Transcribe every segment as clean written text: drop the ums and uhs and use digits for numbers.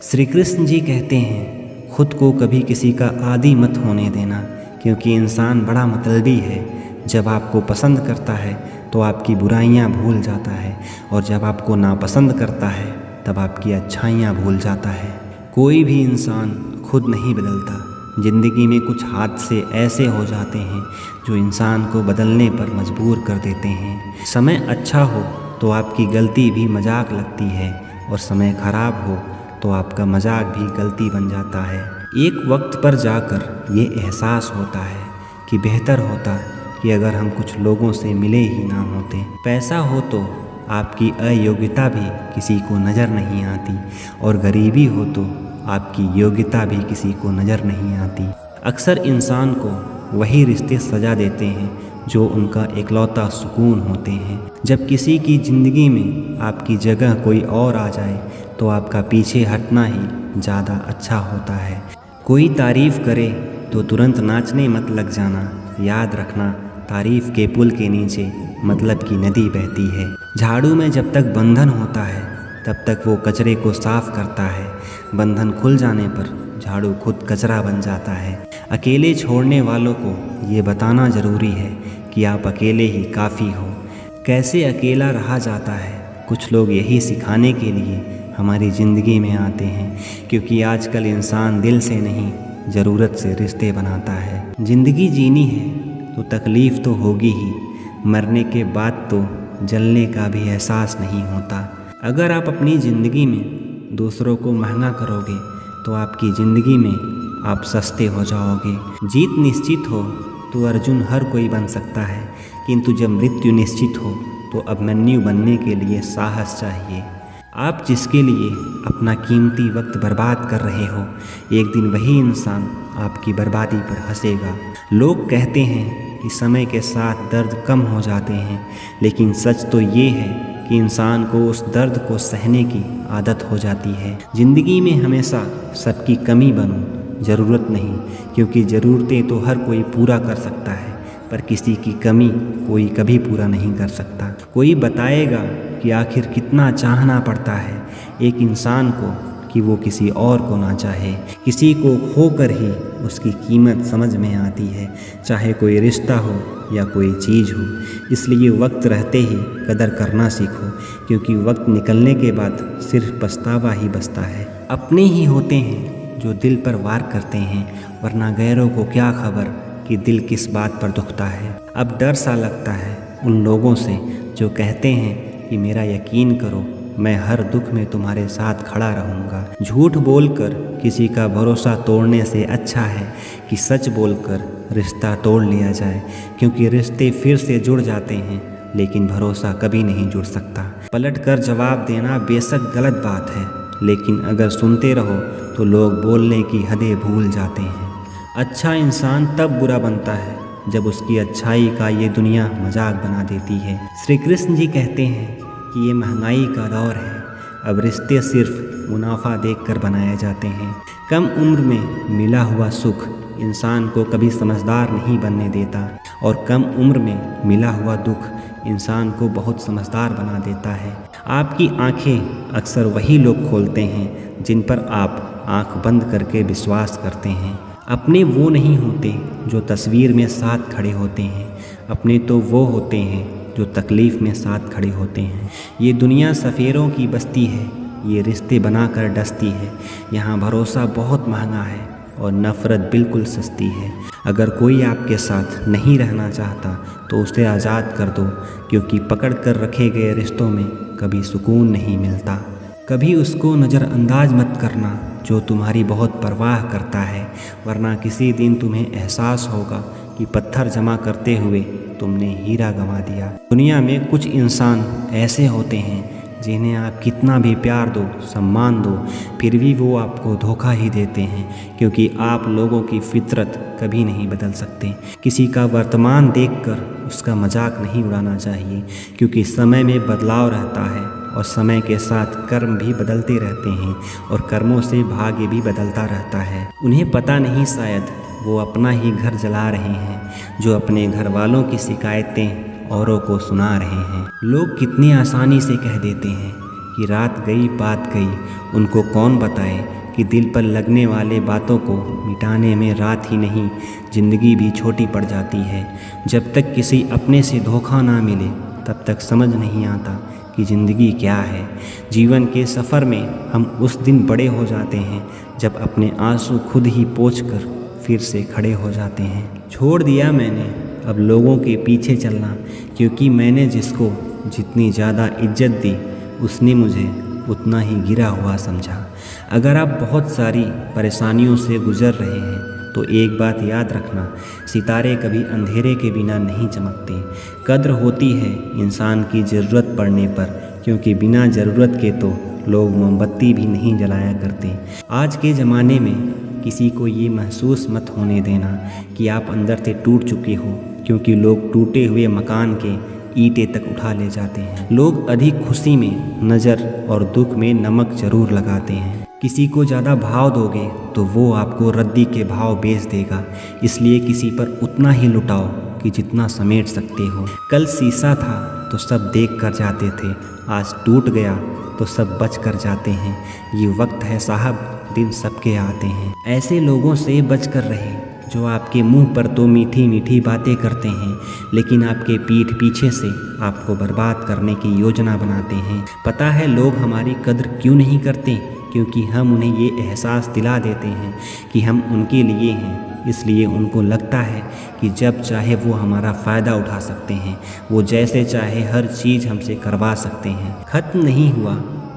श्री कृष्ण जी कहते हैं, खुद को कभी किसी का आदी मत होने देना, क्योंकि इंसान बड़ा मतलबी है। जब आपको पसंद करता है तो आपकी बुराइयां भूल जाता है, और जब आपको नापसंद करता है तब आपकी अच्छाइयां भूल जाता है। कोई भी इंसान खुद नहीं बदलता। ज़िंदगी में कुछ हादसे ऐसे हो जाते हैं जो इंसान को बदलने पर मजबूर कर देते हैं। समय अच्छा हो तो आपकी गलती भी मजाक लगती है, और समय खराब हो तो आपका मजाक भी गलती बन जाता है। एक वक्त पर जाकर ये एहसास होता है कि बेहतर होता कि अगर हम कुछ लोगों से मिले ही ना होते। पैसा हो तो आपकी अयोग्यता भी किसी को नज़र नहीं आती, और गरीबी हो तो आपकी योग्यता भी किसी को नज़र नहीं आती। अक्सर इंसान को वही रिश्ते सजा देते हैं जो उनका इकलौता सुकून होते हैं। जब किसी की ज़िंदगी में आपकी जगह कोई और आ जाए तो आपका पीछे हटना ही ज़्यादा अच्छा होता है। कोई तारीफ़ करे तो तुरंत नाचने मत लग जाना। याद रखना, तारीफ़ के पुल के नीचे मतलब की नदी बहती है। झाड़ू में जब तक बंधन होता है तब तक वो कचरे को साफ करता है। बंधन खुल जाने पर झाड़ू खुद कचरा बन जाता है। अकेले छोड़ने वालों को ये बताना ज़रूरी है कि आप अकेले ही काफ़ी हो। कैसे अकेला रहा जाता है, कुछ लोग यही सिखाने के लिए हमारी ज़िंदगी में आते हैं, क्योंकि आजकल इंसान दिल से नहीं ज़रूरत से रिश्ते बनाता है। ज़िंदगी जीनी है तो तकलीफ़ तो होगी ही, मरने के बाद तो जलने का भी एहसास नहीं होता। अगर आप अपनी ज़िंदगी में दूसरों को महंगा करोगे तो आपकी ज़िंदगी में आप सस्ते हो जाओगे। जीत निश्चित हो तो अर्जुन हर कोई बन सकता है, किंतु जब मृत्यु निश्चित हो तो अभिमन्यु बनने के लिए साहस चाहिए। आप जिसके लिए अपना कीमती वक्त बर्बाद कर रहे हो, एक दिन वही इंसान आपकी बर्बादी पर हंसेगा। लोग कहते हैं कि समय के साथ दर्द कम हो जाते हैं, लेकिन सच तो ये है कि इंसान को उस दर्द को सहने की आदत हो जाती है। ज़िंदगी में हमेशा सबकी कमी बनो, ज़रूरत नहीं, क्योंकि ज़रूरतें तो हर कोई पूरा कर सकता है, पर किसी की कमी कोई कभी पूरा नहीं कर सकता। कोई बताएगा कि आखिर कितना चाहना पड़ता है एक इंसान को कि वो किसी और को ना चाहे। किसी को खोकर ही उसकी कीमत समझ में आती है, चाहे कोई रिश्ता हो या कोई चीज़ हो। इसलिए वक्त रहते ही कदर करना सीखो, क्योंकि वक्त निकलने के बाद सिर्फ पछतावा ही बचता है। अपने ही होते हैं जो दिल पर वार करते हैं, वरना गैरों को क्या खबर कि दिल किस बात पर दुखता है। अब डर सा लगता है उन लोगों से जो कहते हैं कि मेरा यकीन करो, मैं हर दुख में तुम्हारे साथ खड़ा रहूँगा। झूठ बोलकर किसी का भरोसा तोड़ने से अच्छा है कि सच बोलकर रिश्ता तोड़ लिया जाए, क्योंकि रिश्ते फिर से जुड़ जाते हैं लेकिन भरोसा कभी नहीं जुड़ सकता। पलट कर जवाब देना बेशक गलत बात है, लेकिन अगर सुनते रहो तो लोग बोलने की हदें भूल जाते हैं। अच्छा इंसान तब बुरा बनता है जब उसकी अच्छाई का ये दुनिया मजाक बना देती है। श्री कृष्ण जी कहते हैं कि ये महंगाई का दौर है, अब रिश्ते सिर्फ मुनाफा देखकर बनाए जाते हैं। कम उम्र में मिला हुआ सुख इंसान को कभी समझदार नहीं बनने देता, और कम उम्र में मिला हुआ दुख इंसान को बहुत समझदार बना देता है। आपकी आंखें अक्सर वही लोग खोलते हैं जिन पर आप आंख बंद करके विश्वास करते हैं। अपने वो नहीं होते जो तस्वीर में साथ खड़े होते हैं, अपने तो वो होते हैं जो तकलीफ़ में साथ खड़े होते हैं। ये दुनिया सफ़ेरों की बस्ती है, ये रिश्ते बनाकर डसती है। यहाँ भरोसा बहुत महंगा है और नफ़रत बिल्कुल सस्ती है। अगर कोई आपके साथ नहीं रहना चाहता तो उसे आज़ाद कर दो, क्योंकि पकड़ कर रखे गए रिश्तों में कभी सुकून नहीं मिलता। कभी उसको नज़रअंदाज मत करना जो तुम्हारी बहुत परवाह करता है, वरना किसी दिन तुम्हें एहसास होगा कि पत्थर जमा करते हुए तुमने हीरा गंवा दिया। दुनिया में कुछ इंसान ऐसे होते हैं जिन्हें आप कितना भी प्यार दो, सम्मान दो, फिर भी वो आपको धोखा ही देते हैं, क्योंकि आप लोगों की फितरत कभी नहीं बदल सकते। किसी का वर्तमान देखकर उसका मजाक नहीं उड़ाना चाहिए, क्योंकि समय में बदलाव रहता है और समय के साथ कर्म भी बदलते रहते हैं और कर्मों से भाग्य भी बदलता रहता है। उन्हें पता नहीं शायद वो अपना ही घर जला रहे हैं जो अपने घर वालों की शिकायतें औरों को सुना रहे हैं। लोग कितनी आसानी से कह देते हैं कि रात गई बात गई, उनको कौन बताए कि दिल पर लगने वाले बातों को मिटाने में रात ही नहीं ज़िंदगी भी छोटी पड़ जाती है। जब तक किसी अपने से धोखा ना मिले तब तक समझ नहीं आता कि ज़िंदगी क्या है। जीवन के सफ़र में हम उस दिन बड़े हो जाते हैं जब अपने आंसू खुद ही पोंछकर फिर से खड़े हो जाते हैं। छोड़ दिया मैंने अब लोगों के पीछे चलना, क्योंकि मैंने जिसको जितनी ज़्यादा इज्जत दी उसने मुझे उतना ही गिरा हुआ समझा। अगर आप बहुत सारी परेशानियों से गुज़र रहे हैं तो एक बात याद रखना, सितारे कभी अंधेरे के बिना नहीं चमकते। कद्र होती है इंसान की ज़रूरत पड़ने पर, क्योंकि बिना ज़रूरत के तो लोग मोमबत्ती भी नहीं जलाया करते। आज के ज़माने में किसी को ये महसूस मत होने देना कि आप अंदर से टूट चुके हो, क्योंकि लोग टूटे हुए मकान के ईंटें तक उठा ले जाते हैं। लोग अधिक खुशी में नज़र और दुख में नमक जरूर लगाते हैं। किसी को ज़्यादा भाव दोगे तो वो आपको रद्दी के भाव बेच देगा, इसलिए किसी पर उतना ही लुटाओ कि जितना समेट सकते हो। कल शीशा था तो सब देख कर जाते थे, आज टूट गया तो सब बच कर जाते हैं। ये वक्त है साहब, दिन सबके आते हैं। ऐसे लोगों से बच कर रहे जो आपके मुंह पर तो मीठी मीठी बातें करते हैं, लेकिन आपके पीठ पीछे से आपको बर्बाद करने की योजना बनाते हैं। पता है लोग हमारी कद्र क्यों नहीं करते? क्योंकि हम उन्हें ये एहसास दिला देते हैं कि हम उनके लिए हैं, इसलिए उनको लगता है कि जब चाहे वो हमारा फ़ायदा उठा सकते हैं, वो जैसे चाहे हर चीज़ हमसे करवा सकते हैं। ख़त्म नहीं हुआ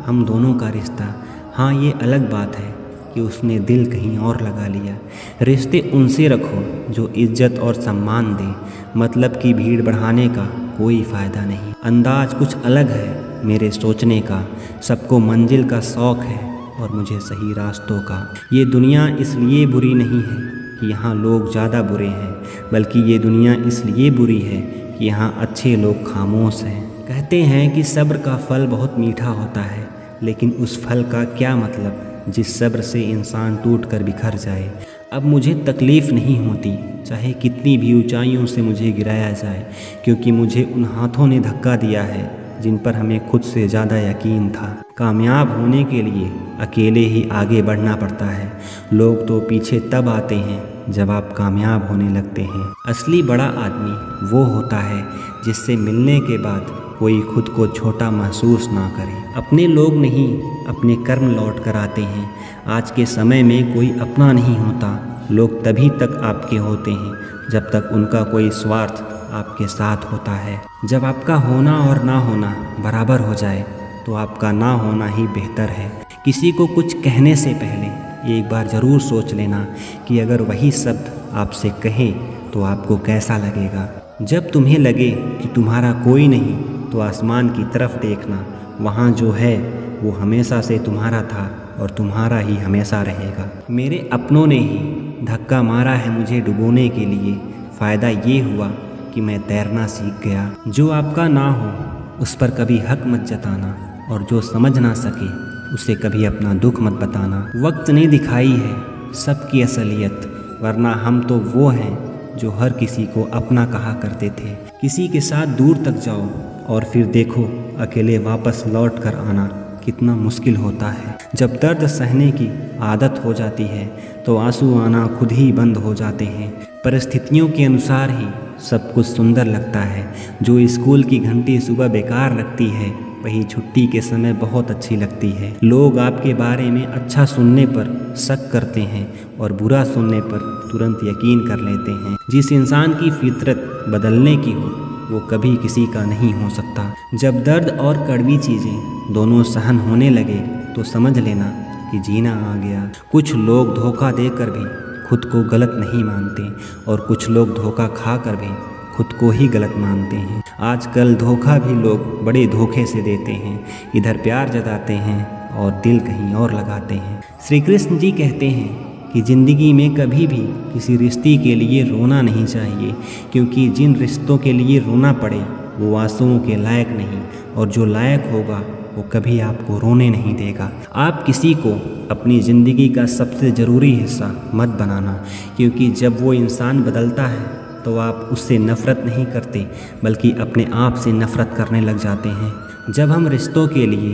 हम दोनों का रिश्ता, हाँ ये अलग बात है कि उसने दिल कहीं और लगा लिया। रिश्ते उनसे रखो जो इज्जत और सम्मान दें, मतलब की भीड़ बढ़ाने का कोई फ़ायदा नहीं। अंदाज कुछ अलग है मेरे सोचने का, सबको मंजिल का शौक़ है और मुझे सही रास्तों का। ये दुनिया इसलिए बुरी नहीं है कि यहाँ लोग ज़्यादा बुरे हैं, बल्कि ये दुनिया इसलिए बुरी है कि यहाँ अच्छे लोग खामोश हैं। कहते हैं कि सब्र का फल बहुत मीठा होता है, लेकिन उस फल का क्या मतलब जिस सब्र से इंसान टूट कर बिखर जाए। अब मुझे तकलीफ़ नहीं होती चाहे कितनी भी ऊंचाइयों से मुझे गिराया जाए, क्योंकि मुझे उन हाथों ने धक्का दिया है जिन पर हमें खुद से ज़्यादा यकीन था। कामयाब होने के लिए अकेले ही आगे बढ़ना पड़ता है। लोग तो पीछे तब आते हैं जब आप कामयाब होने लगते हैं। असली बड़ा आदमी वो होता है जिससे मिलने के बाद कोई खुद को छोटा महसूस ना करे। अपने लोग नहीं अपने कर्म लौट कर आते हैं। आज के समय में कोई अपना नहीं होता, लोग तभी तक आपके होते हैं जब तक उनका कोई स्वार्थ आपके साथ होता है। जब आपका होना और ना होना बराबर हो जाए तो आपका ना होना ही बेहतर है। किसी को कुछ कहने से पहले एक बार ज़रूर सोच लेना कि अगर वही शब्द आपसे कहे तो आपको कैसा लगेगा। जब तुम्हें लगे कि तुम्हारा कोई नहीं तो आसमान की तरफ देखना, वहाँ जो है वो हमेशा से तुम्हारा था और तुम्हारा ही हमेशा रहेगा। मेरे अपनों ने ही धक्का मारा है मुझे डुबोने के लिए, फ़ायदा ये हुआ कि मैं तैरना सीख गया। जो आपका ना हो उस पर कभी हक मत जताना, और जो समझ ना सके उसे कभी अपना दुख मत बताना। वक्त ने दिखाई है सबकी असलियत, वरना हम तो वो हैं जो हर किसी को अपना कहा करते थे। किसी के साथ दूर तक जाओ और फिर देखो अकेले वापस लौट कर आना कितना मुश्किल होता है। जब दर्द सहने की आदत हो जाती है तो आंसू आना खुद ही बंद हो जाते हैं। परिस्थितियों के अनुसार ही सब कुछ सुंदर लगता है। जो स्कूल की घंटी सुबह बेकार लगती है वही छुट्टी के समय बहुत अच्छी लगती है। लोग आपके बारे में अच्छा सुनने पर शक करते हैं और बुरा सुनने पर तुरंत यकीन कर लेते हैं। जिस इंसान की फितरत बदलने की हो वो कभी किसी का नहीं हो सकता। जब दर्द और कड़वी चीज़ें दोनों सहन होने लगे तो समझ लेना कि जीना आ गया। कुछ लोग धोखा देकर भी खुद को गलत नहीं मानते और कुछ लोग धोखा खा कर भी खुद को ही गलत मानते हैं। आजकल धोखा भी लोग बड़े धोखे से देते हैं, इधर प्यार जताते हैं और दिल कहीं और लगाते हैं। श्री कृष्ण जी कहते हैं कि ज़िंदगी में कभी भी किसी रिश्ते के लिए रोना नहीं चाहिए, क्योंकि जिन रिश्तों के लिए रोना पड़े वो आंसुओं के लायक नहीं, और जो लायक होगा वो कभी आपको रोने नहीं देगा। आप किसी को अपनी ज़िंदगी का सबसे ज़रूरी हिस्सा मत बनाना, क्योंकि जब वो इंसान बदलता है तो आप उससे नफ़रत नहीं करते बल्कि अपने आप से नफ़रत करने लग जाते हैं। जब हम रिश्तों के लिए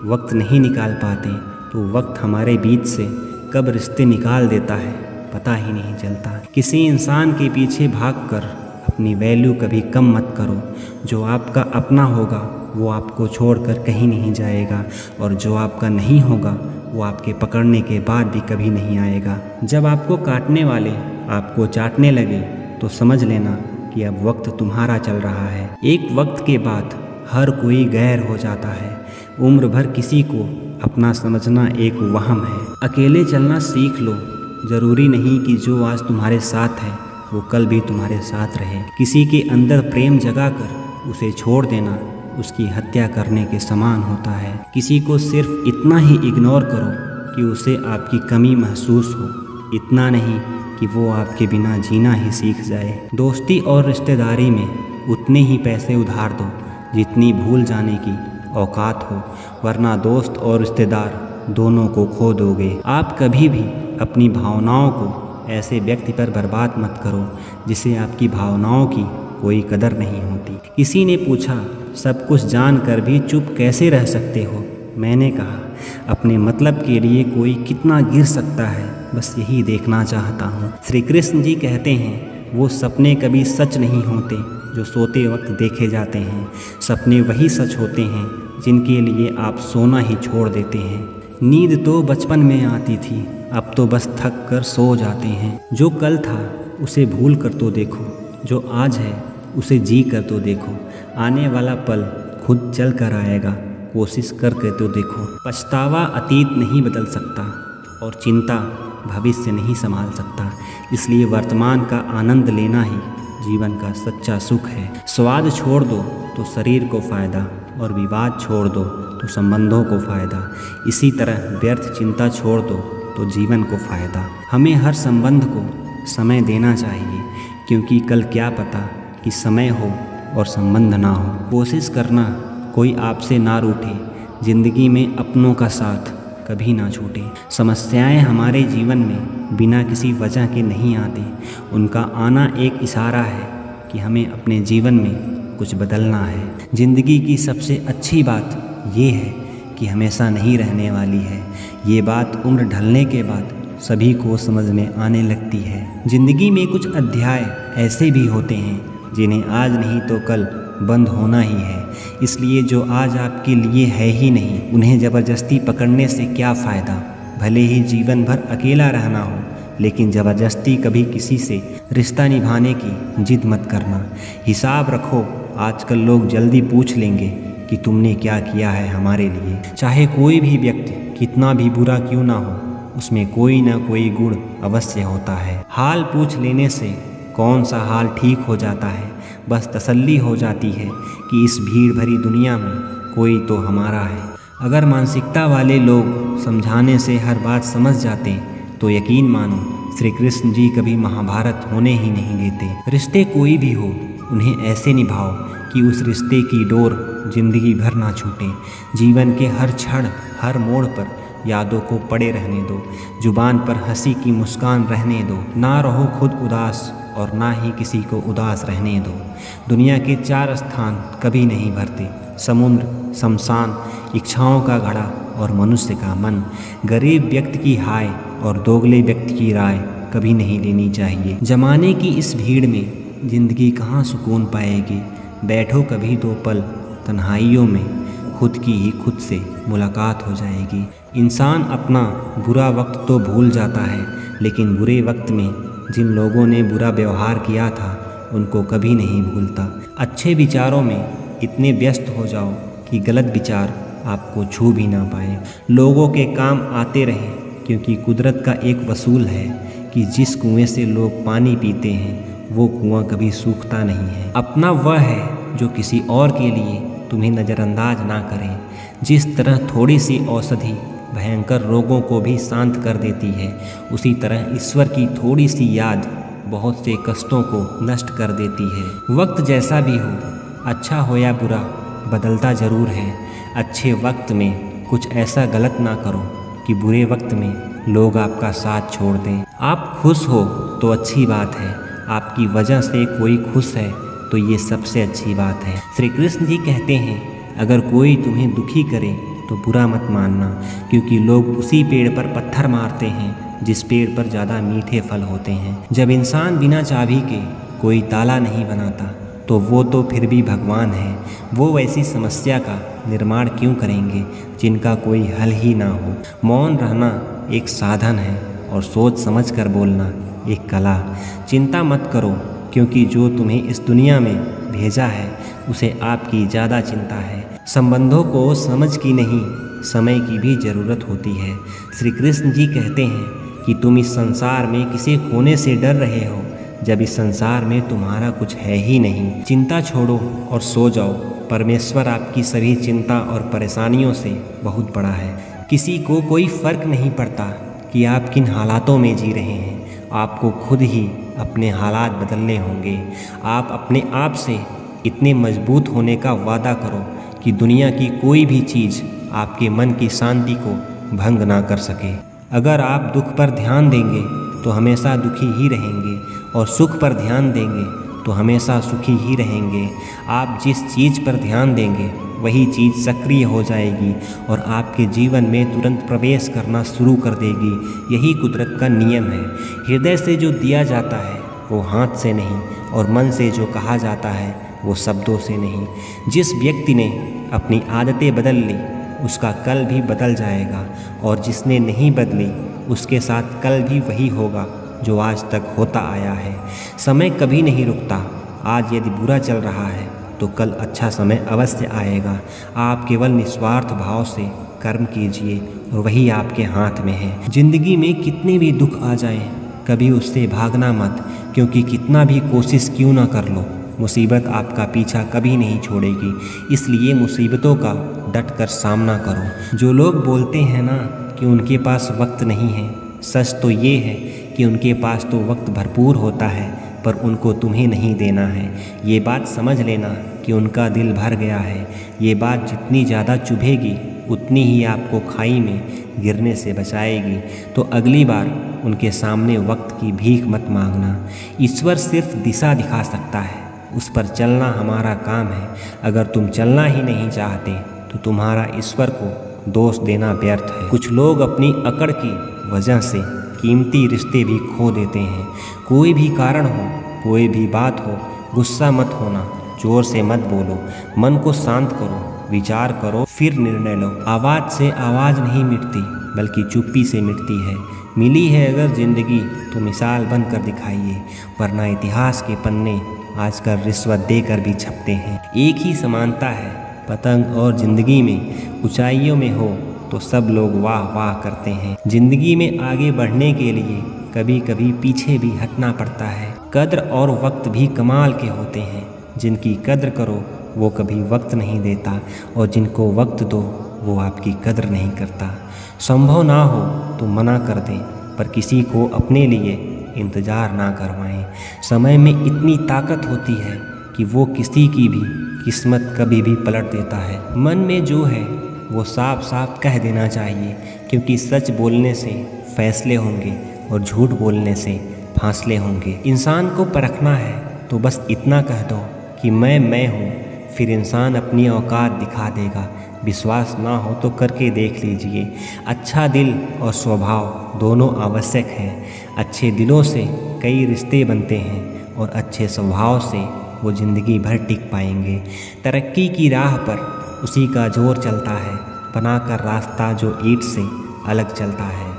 वक्त नहीं निकाल पाते तो वक्त हमारे बीच से कब रिश्ते निकाल देता है पता ही नहीं चलता। किसी इंसान के पीछे भागकर अपनी वैल्यू कभी कम मत करो। जो आपका अपना होगा वो आपको छोड़कर कहीं नहीं जाएगा, और जो आपका नहीं होगा वो आपके पकड़ने के बाद भी कभी नहीं आएगा। जब आपको काटने वाले आपको चाटने लगे तो समझ लेना कि अब वक्त तुम्हारा चल रहा है। एक वक्त के बाद हर कोई गैर हो जाता है। उम्र भर किसी को अपना समझना एक वहम है। अकेले चलना सीख लो। ज़रूरी नहीं कि जो आज तुम्हारे साथ है वो कल भी तुम्हारे साथ रहे। किसी के अंदर प्रेम जगाकर उसे छोड़ देना उसकी हत्या करने के समान होता है। किसी को सिर्फ इतना ही इग्नोर करो कि उसे आपकी कमी महसूस हो, इतना नहीं कि वो आपके बिना जीना ही सीख जाए। दोस्ती और रिश्तेदारी में उतने ही पैसे उधार दो जितनी भूल जाने की औकात हो, वरना दोस्त और रिश्तेदार दोनों को खो दोगे। आप कभी भी अपनी भावनाओं को ऐसे व्यक्ति पर बर्बाद मत करो जिसे आपकी भावनाओं की कोई कदर नहीं होती। किसी ने पूछा, सब कुछ जानकर भी चुप कैसे रह सकते हो? मैंने कहा, अपने मतलब के लिए कोई कितना गिर सकता है, बस यही देखना चाहता हूँ। श्री कृष्ण जी कहते हैं, वो सपने कभी सच नहीं होते जो सोते वक्त देखे जाते हैं। सपने वही सच होते हैं जिनके लिए आप सोना ही छोड़ देते हैं। नींद तो बचपन में आती थी, अब तो बस थक कर सो जाते हैं। जो कल था उसे भूल कर तो देखो, जो आज है उसे जी कर तो देखो। आने वाला पल खुद चल कर आएगा, कोशिश करके तो देखो। पछतावा अतीत नहीं बदल सकता और चिंता भविष्य नहीं संभाल सकता, इसलिए वर्तमान का आनंद लेना ही जीवन का सच्चा सुख है। स्वाद छोड़ दो तो शरीर को फ़ायदा, और विवाद छोड़ दो तो संबंधों को फ़ायदा। इसी तरह व्यर्थ चिंता छोड़ दो तो जीवन को फ़ायदा। हमें हर संबंध को समय देना चाहिए, क्योंकि कल क्या पता कि समय हो और संबंध ना हो। कोशिश करना कोई आपसे ना रूठे, ज़िंदगी में अपनों का साथ कभी ना छूटे। समस्याएं हमारे जीवन में बिना किसी वजह के नहीं आती, उनका आना एक इशारा है कि हमें अपने जीवन में कुछ बदलना है। ज़िंदगी की सबसे अच्छी बात ये है कि हमेशा नहीं रहने वाली है। ये बात उम्र ढलने के बाद सभी को समझ में आने लगती है। ज़िंदगी में कुछ अध्याय ऐसे भी होते हैं जिन्हें आज नहीं तो कल बंद होना ही है, इसलिए जो आज आपके लिए है ही नहीं, उन्हें ज़बरदस्ती पकड़ने से क्या फ़ायदा। भले ही जीवन भर अकेला रहना हो, लेकिन ज़बरदस्ती कभी किसी से रिश्ता निभाने की जिद मत करना। हिसाब रखो, आजकल लोग जल्दी पूछ लेंगे कि तुमने क्या किया है हमारे लिए। चाहे कोई भी व्यक्ति कितना भी बुरा क्यों ना हो, उसमें कोई ना कोई गुण अवश्य होता है। हाल पूछ लेने से कौन सा हाल ठीक हो जाता है, बस तसल्ली हो जाती है कि इस भीड़ भरी दुनिया में कोई तो हमारा है। अगर मानसिकता वाले लोग समझाने से हर बात समझ जाते तो यकीन मानो श्री कृष्ण जी कभी महाभारत होने ही नहीं देते। रिश्ते कोई भी हो, उन्हें ऐसे निभाओ कि उस रिश्ते की डोर जिंदगी भर ना छूटे। जीवन के हर क्षण हर मोड़ पर यादों को पड़े रहने दो, जुबान पर हंसी की मुस्कान रहने दो। ना रहो खुद उदास और ना ही किसी को उदास रहने दो। दुनिया के 4 स्थान कभी नहीं भरते, समुद्र, शमशान, इच्छाओं का घड़ा और मनुष्य का मन। गरीब व्यक्ति की हाय और दोगले व्यक्ति की राय कभी नहीं लेनी चाहिए। जमाने की इस भीड़ में ज़िंदगी कहाँ सुकून पाएगी। बैठो कभी 2 पल तन्हाइयों में, खुद की ही खुद से मुलाकात हो जाएगी। इंसान अपना बुरा वक्त तो भूल जाता है, लेकिन बुरे वक्त में जिन लोगों ने बुरा व्यवहार किया था उनको कभी नहीं भूलता। अच्छे विचारों में इतने व्यस्त हो जाओ कि गलत विचार आपको छू भी ना पाए। लोगों के काम आते रहें, क्योंकि कुदरत का एक वसूल है कि जिस कुएं से लोग पानी पीते हैं वो कुआं कभी सूखता नहीं है। अपना वह है जो किसी और के लिए तुम्हें नज़रअंदाज ना करें। जिस तरह थोड़ी सी औषधि भयंकर रोगों को भी शांत कर देती है, उसी तरह ईश्वर की थोड़ी सी याद बहुत से कष्टों को नष्ट कर देती है। वक्त जैसा भी हो, अच्छा हो या बुरा, बदलता ज़रूर है। अच्छे वक्त में कुछ ऐसा गलत ना करो कि बुरे वक्त में लोग आपका साथ छोड़ दें। आप खुश हो तो अच्छी बात है, आपकी वजह से कोई खुश है तो ये सबसे अच्छी बात है। श्री कृष्ण जी कहते हैं, अगर कोई तुम्हें दुखी करे तो बुरा मत मानना, क्योंकि लोग उसी पेड़ पर पत्थर मारते हैं जिस पेड़ पर ज़्यादा मीठे फल होते हैं। जब इंसान बिना चाबी के कोई ताला नहीं बनाता तो वो तो फिर भी भगवान है। वो ऐसी समस्या का निर्माण क्यों करेंगे जिनका कोई हल ही ना हो। मौन रहना एक साधन है और सोच समझ कर बोलना एक कला। चिंता मत करो, क्योंकि जो तुम्हें इस दुनिया में भेजा है उसे आपकी ज़्यादा चिंता है। संबंधों को समझ की नहीं, समय की भी ज़रूरत होती है। श्री कृष्ण जी कहते हैं कि तुम इस संसार में किसे खोने से डर रहे हो जब इस संसार में तुम्हारा कुछ है ही नहीं। चिंता छोड़ो और सो जाओ। परमेश्वर आपकी सभी चिंता और परेशानियों से बहुत बड़ा है। किसी को कोई फ़र्क नहीं पड़ता कि आप किन हालातों में जी रहे हैं। आपको खुद ही अपने हालात बदलने होंगे। आप अपने आप से इतने मजबूत होने का वादा करो कि दुनिया की कोई भी चीज़ आपके मन की शांति को भंग ना कर सके। अगर आप दुख पर ध्यान देंगे तो हमेशा दुखी ही रहेंगे, और सुख पर ध्यान देंगे तो हमेशा सुखी ही रहेंगे। आप जिस चीज़ पर ध्यान देंगे वही चीज़ सक्रिय हो जाएगी और आपके जीवन में तुरंत प्रवेश करना शुरू कर देगी। यही कुदरत का नियम है। हृदय से जो दिया जाता है वो हाथ से नहीं, और मन से जो कहा जाता है वो शब्दों से नहीं। जिस व्यक्ति ने अपनी आदतें बदल ली उसका कल भी बदल जाएगा, और जिसने नहीं बदली उसके साथ कल भी वही होगा जो आज तक होता आया है। समय कभी नहीं रुकता। आज यदि बुरा चल रहा है तो कल अच्छा समय अवश्य आएगा। आप केवल निस्वार्थ भाव से कर्म कीजिए और वही आपके हाथ में है। जिंदगी में कितने भी दुख आ जाएं, कभी उससे भागना मत, क्योंकि कितना भी कोशिश क्यों ना कर लो, मुसीबत आपका पीछा कभी नहीं छोड़ेगी। इसलिए मुसीबतों का डट कर सामना करो। जो लोग बोलते हैं ना कि उनके पास वक्त नहीं है, सच तो ये है कि उनके पास तो वक्त भरपूर होता है, पर उनको तुम्हें नहीं देना है। ये बात समझ लेना कि उनका दिल भर गया है। ये बात जितनी ज़्यादा चुभेगी उतनी ही आपको खाई में गिरने से बचाएगी। तो अगली बार उनके सामने वक्त की भीख मत मांगना। ईश्वर सिर्फ दिशा दिखा सकता है, उस पर चलना हमारा काम है। अगर तुम चलना ही नहीं चाहते तो तुम्हारा ईश्वर को दोष देना व्यर्थ है। कुछ लोग अपनी अकड़ की वजह से कीमती रिश्ते भी खो देते हैं। कोई भी कारण हो, कोई भी बात हो, गुस्सा मत होना, जोर से मत बोलो, मन को शांत करो, विचार करो, फिर निर्णय लो। आवाज़ से आवाज़ नहीं मिटती, बल्कि चुप्पी से मिटती है। मिली है अगर ज़िंदगी तो मिसाल बन कर दिखाइए, वरना इतिहास के पन्ने आजकल रिश्वत देकर भी छपते हैं। एक ही समानता है, पतंग और ज़िंदगी में ऊंचाइयों में हो तो सब लोग वाह वाह करते हैं। ज़िंदगी में आगे बढ़ने के लिए कभी कभी पीछे भी हटना पड़ता है। कद्र और वक्त भी कमाल के होते हैं। जिनकी कद्र करो वो कभी वक्त नहीं देता, और जिनको वक्त दो वो आपकी कद्र नहीं करता। संभव ना हो तो मना कर दें, पर किसी को अपने लिए इंतज़ार ना करवाएं। समय में इतनी ताकत होती है कि वो किसी की भी किस्मत कभी भी पलट देता है। मन में जो है वो साफ साफ कह देना चाहिए, क्योंकि सच बोलने से फैसले होंगे और झूठ बोलने से फासले होंगे। इंसान को परखना है तो बस इतना कह दो कि मैं हूँ, फिर इंसान अपनी औकात दिखा देगा। विश्वास ना हो तो करके देख लीजिए। अच्छा दिल और स्वभाव दोनों आवश्यक हैं। अच्छे दिलों से कई रिश्ते बनते हैं, और अच्छे स्वभाव से वो ज़िंदगी भर टिक पाएंगे। तरक्की की राह पर उसी का जोर चलता है, बनाकर रास्ता जो ईंट से अलग चलता है।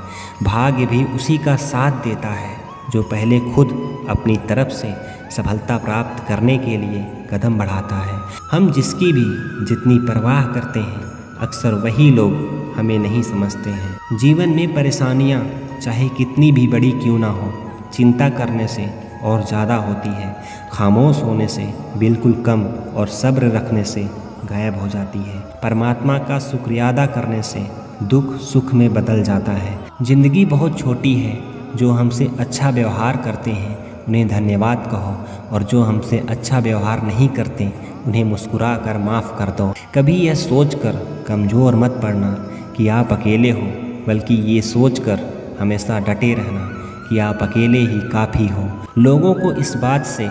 भाग्य भी उसी का साथ देता है जो पहले खुद अपनी तरफ से सफलता प्राप्त करने के लिए कदम बढ़ाता है। हम जिसकी भी जितनी परवाह करते हैं, अक्सर वही लोग हमें नहीं समझते हैं। जीवन में परेशानियां चाहे कितनी भी बड़ी क्यों ना हो, चिंता करने से और ज़्यादा होती है। खामोश होने से बिल्कुल कम, और सब्र रखने से गायब हो जाती है। परमात्मा का शुक्रिया अदा करने से दुख सुख में बदल जाता है। ज़िंदगी बहुत छोटी है। जो हमसे अच्छा व्यवहार करते हैं उन्हें धन्यवाद कहो, और जो हमसे अच्छा व्यवहार नहीं करते उन्हें मुस्कुरा कर माफ़ कर दो। कभी यह सोचकर कमज़ोर मत पड़ना कि आप अकेले हो, बल्कि ये सोचकर हमेशा डटे रहना कि आप अकेले ही काफ़ी हो। लोगों को इस बात से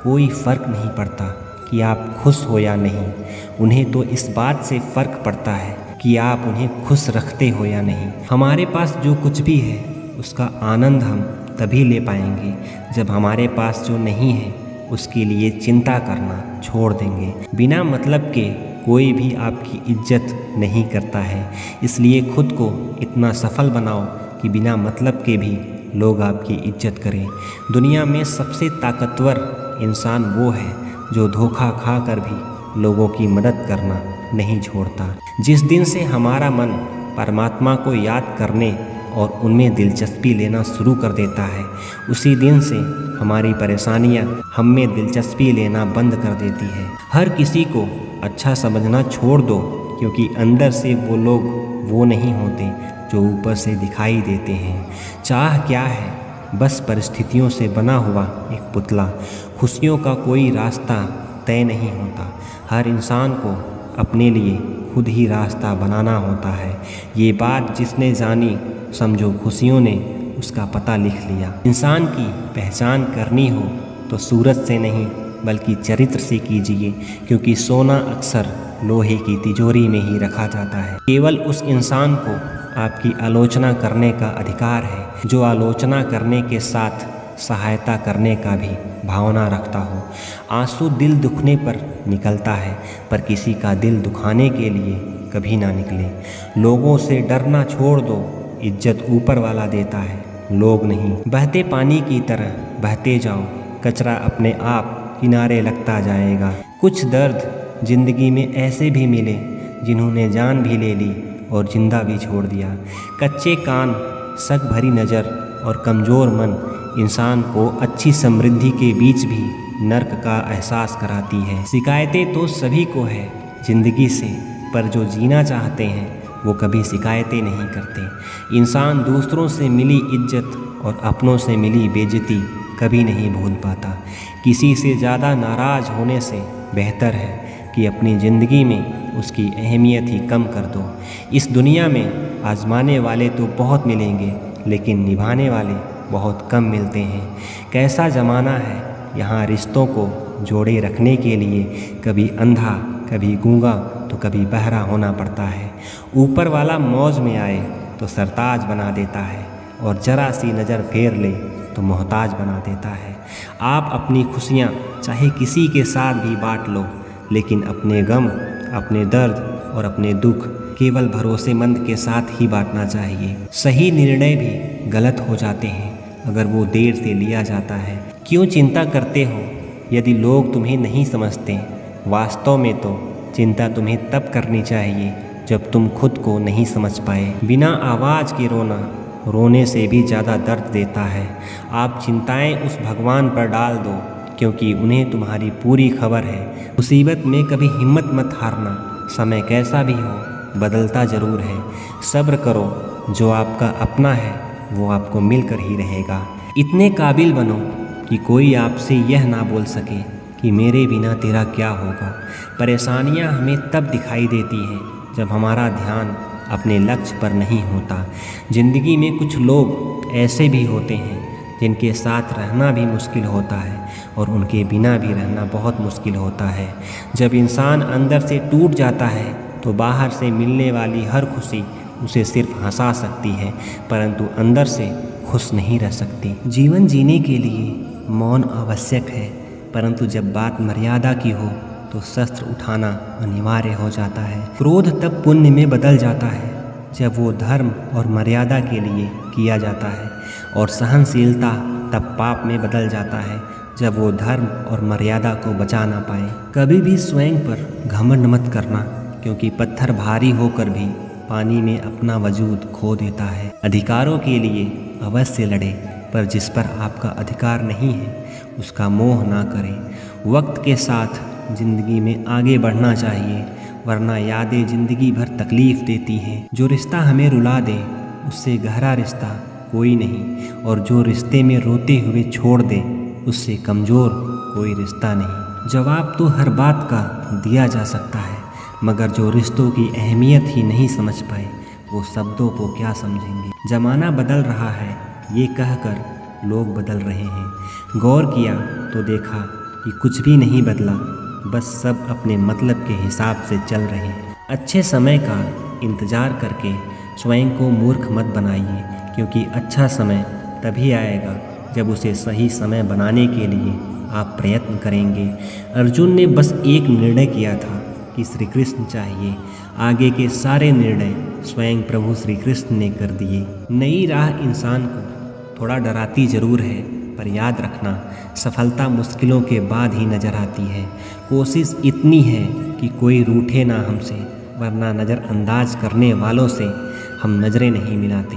कोई फ़र्क नहीं पड़ता कि आप खुश हो या नहीं। उन्हें तो इस बात से फ़र्क पड़ता है कि आप उन्हें खुश रखते हो या नहीं। हमारे पास जो कुछ भी है उसका आनंद हम तभी ले पाएंगे जब हमारे पास जो नहीं है उसके लिए चिंता करना छोड़ देंगे। बिना मतलब के कोई भी आपकी इज्जत नहीं करता है, इसलिए खुद को इतना सफल बनाओ कि बिना मतलब के भी लोग आपकी इज्जत करें। दुनिया में सबसे ताकतवर इंसान वो है जो धोखा खा कर भी लोगों की मदद करना नहीं छोड़ता। जिस दिन से हमारा मन परमात्मा को याद करने और उनमें दिलचस्पी लेना शुरू कर देता है, उसी दिन से हमारी परेशानियां हम में दिलचस्पी लेना बंद कर देती है। हर किसी को अच्छा समझना छोड़ दो, क्योंकि अंदर से वो लोग वो नहीं होते जो ऊपर से दिखाई देते हैं। चाह क्या है? बस परिस्थितियों से बना हुआ एक पुतला। खुशियों का कोई रास्ता तय नहीं होता, हर इंसान को अपने लिए खुद ही रास्ता बनाना होता है। ये बात जिसने जानी, समझो खुशियों ने उसका पता लिख लिया। इंसान की पहचान करनी हो तो सूरत से नहीं बल्कि चरित्र से कीजिए, क्योंकि सोना अक्सर लोहे की तिजोरी में ही रखा जाता है। केवल उस इंसान को आपकी आलोचना करने का अधिकार है जो आलोचना करने के साथ सहायता करने का भी भावना रखता हो। आंसू दिल दुखने पर निकलता है, पर किसी का दिल दुखाने के लिए कभी ना निकले। लोगों से डरना छोड़ दो, इज्जत ऊपर वाला देता है, लोग नहीं। बहते पानी की तरह बहते जाओ, कचरा अपने आप किनारे लगता जाएगा। कुछ दर्द जिंदगी में ऐसे भी मिले जिन्होंने जान भी ले ली और जिंदा भी छोड़ दिया। कच्चे कान, शक भरी नज़र और कमज़ोर मन इंसान को अच्छी समृद्धि के बीच भी नर्क का एहसास कराती है। शिकायतें तो सभी को है ज़िंदगी से, पर जो जीना चाहते हैं वो कभी शिकायतें नहीं करते। इंसान दूसरों से मिली इज्जत और अपनों से मिली बेइज्जती कभी नहीं भूल पाता। किसी से ज़्यादा नाराज़ होने से बेहतर है कि अपनी ज़िंदगी में उसकी अहमियत ही कम कर दो। इस दुनिया में आजमाने वाले तो बहुत मिलेंगे, लेकिन निभाने वाले बहुत कम मिलते हैं। कैसा ज़माना है, यहाँ रिश्तों को जोड़े रखने के लिए कभी अंधा, कभी गूंगा तो कभी बहरा होना पड़ता है। ऊपर वाला मौज में आए तो सरताज बना देता है, और जरा सी नज़र फेर ले तो मोहताज बना देता है। आप अपनी खुशियाँ चाहे किसी के साथ भी बांट लो, लेकिन अपने गम, अपने दर्द और अपने दुख केवल भरोसेमंद के साथ ही बांटना चाहिए। सही निर्णय भी गलत हो जाते हैं अगर वो देर से लिया जाता है। क्यों चिंता करते हो यदि लोग तुम्हें नहीं समझते? वास्तव में तो चिंता तुम्हें तब करनी चाहिए जब तुम खुद को नहीं समझ पाए। बिना आवाज़ के रोना रोने से भी ज़्यादा दर्द देता है। आप चिंताएं उस भगवान पर डाल दो, क्योंकि उन्हें तुम्हारी पूरी खबर है। मुसीबत में कभी हिम्मत मत हारना, समय कैसा भी हो बदलता ज़रूर है। सब्र करो, जो आपका अपना है वो आपको मिलकर ही रहेगा। इतने काबिल बनो कि कोई आपसे यह ना बोल सके कि मेरे बिना तेरा क्या होगा। परेशानियां हमें तब दिखाई देती हैं जब हमारा ध्यान अपने लक्ष्य पर नहीं होता। ज़िंदगी में कुछ लोग ऐसे भी होते हैं जिनके साथ रहना भी मुश्किल होता है और उनके बिना भी रहना बहुत मुश्किल होता है। जब इंसान अंदर से टूट जाता है तो बाहर से मिलने वाली हर खुशी उसे सिर्फ हंसा सकती है, परंतु अंदर से खुश नहीं रह सकती। जीवन जीने के लिए मौन आवश्यक है, परंतु जब बात मर्यादा की हो तो शस्त्र उठाना अनिवार्य हो जाता है। क्रोध तब पुण्य में बदल जाता है जब वो धर्म और मर्यादा के लिए किया जाता है, और सहनशीलता तब पाप में बदल जाता है जब वो धर्म और मर्यादा को बचा ना पाए। कभी भी स्वयं पर घमंड मत करना, क्योंकि पत्थर भारी होकर भी पानी में अपना वजूद खो देता है। अधिकारों के लिए अवश्य लड़े, पर जिस पर आपका अधिकार नहीं है उसका मोह ना करें। वक्त के साथ ज़िंदगी में आगे बढ़ना चाहिए, वरना यादें ज़िंदगी भर तकलीफ़ देती हैं। जो रिश्ता हमें रुला दे उससे गहरा रिश्ता कोई नहीं, और जो रिश्ते में रोते हुए छोड़ दे उससे कमज़ोर कोई रिश्ता नहीं। जवाब तो हर बात का दिया जा सकता है, मगर जो रिश्तों की अहमियत ही नहीं समझ पाए वो शब्दों को क्या समझेंगे। ज़माना बदल रहा है ये कहकर लोग बदल रहे हैं। गौर किया तो देखा कि कुछ भी नहीं बदला, बस सब अपने मतलब के हिसाब से चल रहे हैं। अच्छे समय का इंतज़ार करके स्वयं को मूर्ख मत बनाइए, क्योंकि अच्छा समय तभी आएगा जब उसे सही समय बनाने के लिए आप प्रयत्न करेंगे। अर्जुन ने बस एक निर्णय किया था कि श्री कृष्ण चाहिए। आगे के सारे निर्णय स्वयं प्रभु श्री कृष्ण ने कर दिए। नई राह इंसान को थोड़ा डराती जरूर है, पर याद रखना सफलता मुश्किलों के बाद ही नज़र आती है। कोशिश इतनी है कि कोई रूठे ना हमसे, वरना नज़रअंदाज करने वालों से हम नज़रें नहीं मिलाते।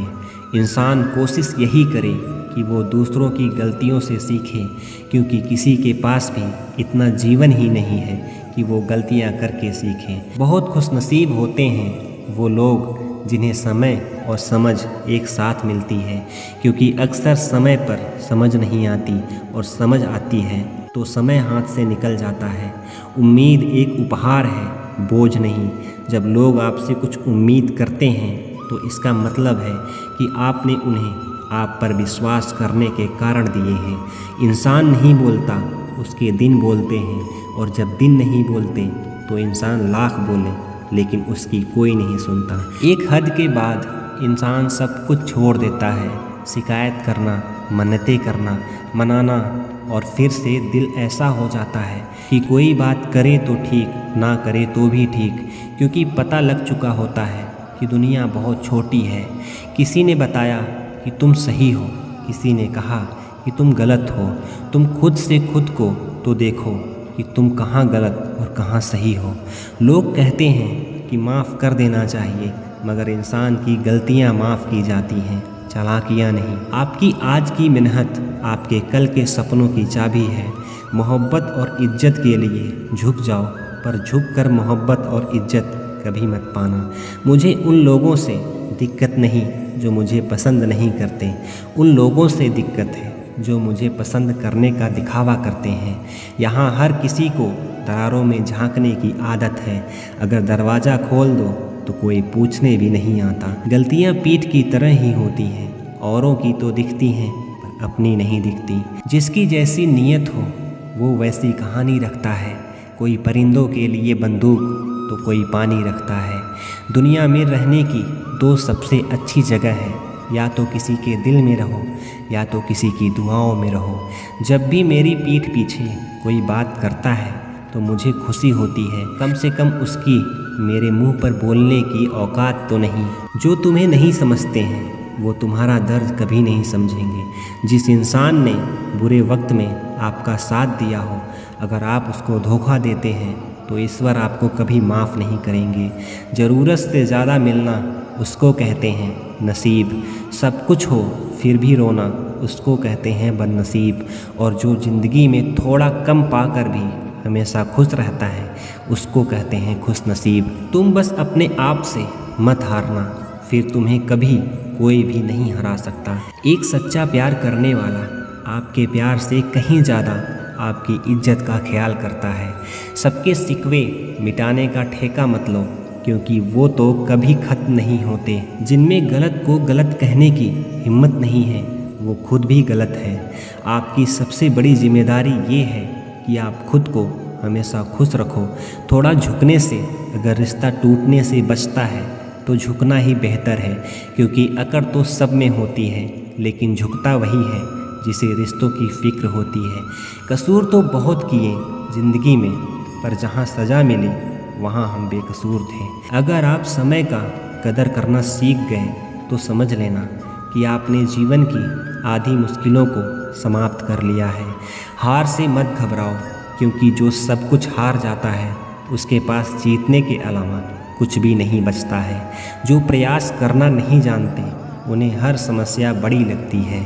इंसान कोशिश यही करे कि वो दूसरों की गलतियों से सीखे, क्योंकि किसी के पास भी इतना जीवन ही नहीं है कि वो गलतियां करके सीखे। बहुत खुशनसीब होते हैं वो लोग जिन्हें समय और समझ एक साथ मिलती है, क्योंकि अक्सर समय पर समझ नहीं आती और समझ आती है तो समय हाथ से निकल जाता है। उम्मीद एक उपहार है, बोझ नहीं। जब लोग आपसे कुछ उम्मीद करते हैं तो इसका मतलब है कि आपने उन्हें आप पर विश्वास करने के कारण दिए हैं। इंसान नहीं बोलता, उसके दिन बोलते हैं, और जब दिन नहीं बोलते तो इंसान लाख बोले लेकिन उसकी कोई नहीं सुनता। एक हद के बाद इंसान सब कुछ छोड़ देता है। शिकायत करना, मन्नतें करना, मनाना, और फिर से दिल ऐसा हो जाता है कि कोई बात करे तो ठीक, ना करे तो भी ठीक, क्योंकि पता लग चुका होता है कि दुनिया बहुत छोटी है। किसी ने बताया कि तुम सही हो, किसी ने कहा कि तुम गलत हो। तुम खुद से खुद को तो देखो कि तुम कहाँ गलत और कहाँ सही हो। लोग कहते हैं कि माफ़ कर देना चाहिए, मगर इंसान की गलतियाँ माफ़ की जाती हैं, चालाकियाँ नहीं। आपकी आज की मेहनत आपके कल के सपनों की चाबी है। मोहब्बत और इज्जत के लिए झुक जाओ, पर झुक कर मोहब्बत और इज्जत कभी मत पाना। मुझे उन लोगों से दिक्कत नहीं जो मुझे पसंद नहीं करते, उन लोगों से दिक्कत है जो मुझे पसंद करने का दिखावा करते हैं। यहाँ हर किसी को दरारों में झांकने की आदत है। अगर दरवाज़ा खोल दो तो कोई पूछने भी नहीं आता। गलतियाँ पीठ की तरह ही होती हैं, औरों की तो दिखती हैं पर अपनी नहीं दिखती। जिसकी जैसी नीयत हो वो वैसी कहानी रखता है। कोई परिंदों के लिए बंदूक तो कोई पानी रखता है। दुनिया में रहने की दो सबसे अच्छी जगह है, या तो किसी के दिल में रहो या तो किसी की दुआओं में रहो। जब भी मेरी पीठ पीछे कोई बात करता है तो मुझे खुशी होती है, कम से कम उसकी मेरे मुंह पर बोलने की औकात तो नहीं। जो तुम्हें नहीं समझते हैं वो तुम्हारा दर्द कभी नहीं समझेंगे। जिस इंसान ने बुरे वक्त में आपका साथ दिया हो, अगर आप उसको धोखा देते हैं तो ईश्वर आपको कभी माफ़ नहीं करेंगे। ज़रूरत से ज़्यादा मिलना उसको कहते हैं नसीब। सब कुछ हो फिर भी रोना उसको कहते हैं बदनसीब। और जो ज़िंदगी में थोड़ा कम पाकर भी हमेशा खुश रहता है उसको कहते हैं खुश नसीब। तुम बस अपने आप से मत हारना, फिर तुम्हें कभी कोई भी नहीं हरा सकता। एक सच्चा प्यार करने वाला आपके प्यार से कहीं ज़्यादा आपकी इज्जत का ख्याल करता है। सबके शिकवे मिटाने का ठेका मत लो, क्योंकि वो तो कभी खत्म नहीं होते। जिनमें गलत को गलत कहने की हिम्मत नहीं है वो खुद भी गलत है। आपकी सबसे बड़ी जिम्मेदारी ये है कि आप खुद को हमेशा खुश रखो। थोड़ा झुकने से अगर रिश्ता टूटने से बचता है तो झुकना ही बेहतर है, क्योंकि अकड़ तो सब में होती है, लेकिन झुकता वही है जिसे रिश्तों की फिक्र होती है। कसूर तो बहुत किए ज़िंदगी में, पर जहाँ सज़ा मिली वहाँ हम बेकसूर थे। अगर आप समय का कदर करना सीख गए तो समझ लेना कि आपने जीवन की आधी मुश्किलों को समाप्त कर लिया है। हार से मत घबराओ, क्योंकि जो सब कुछ हार जाता है उसके पास जीतने के अलावा कुछ भी नहीं बचता है। जो प्रयास करना नहीं जानते उन्हें हर समस्या बड़ी लगती है।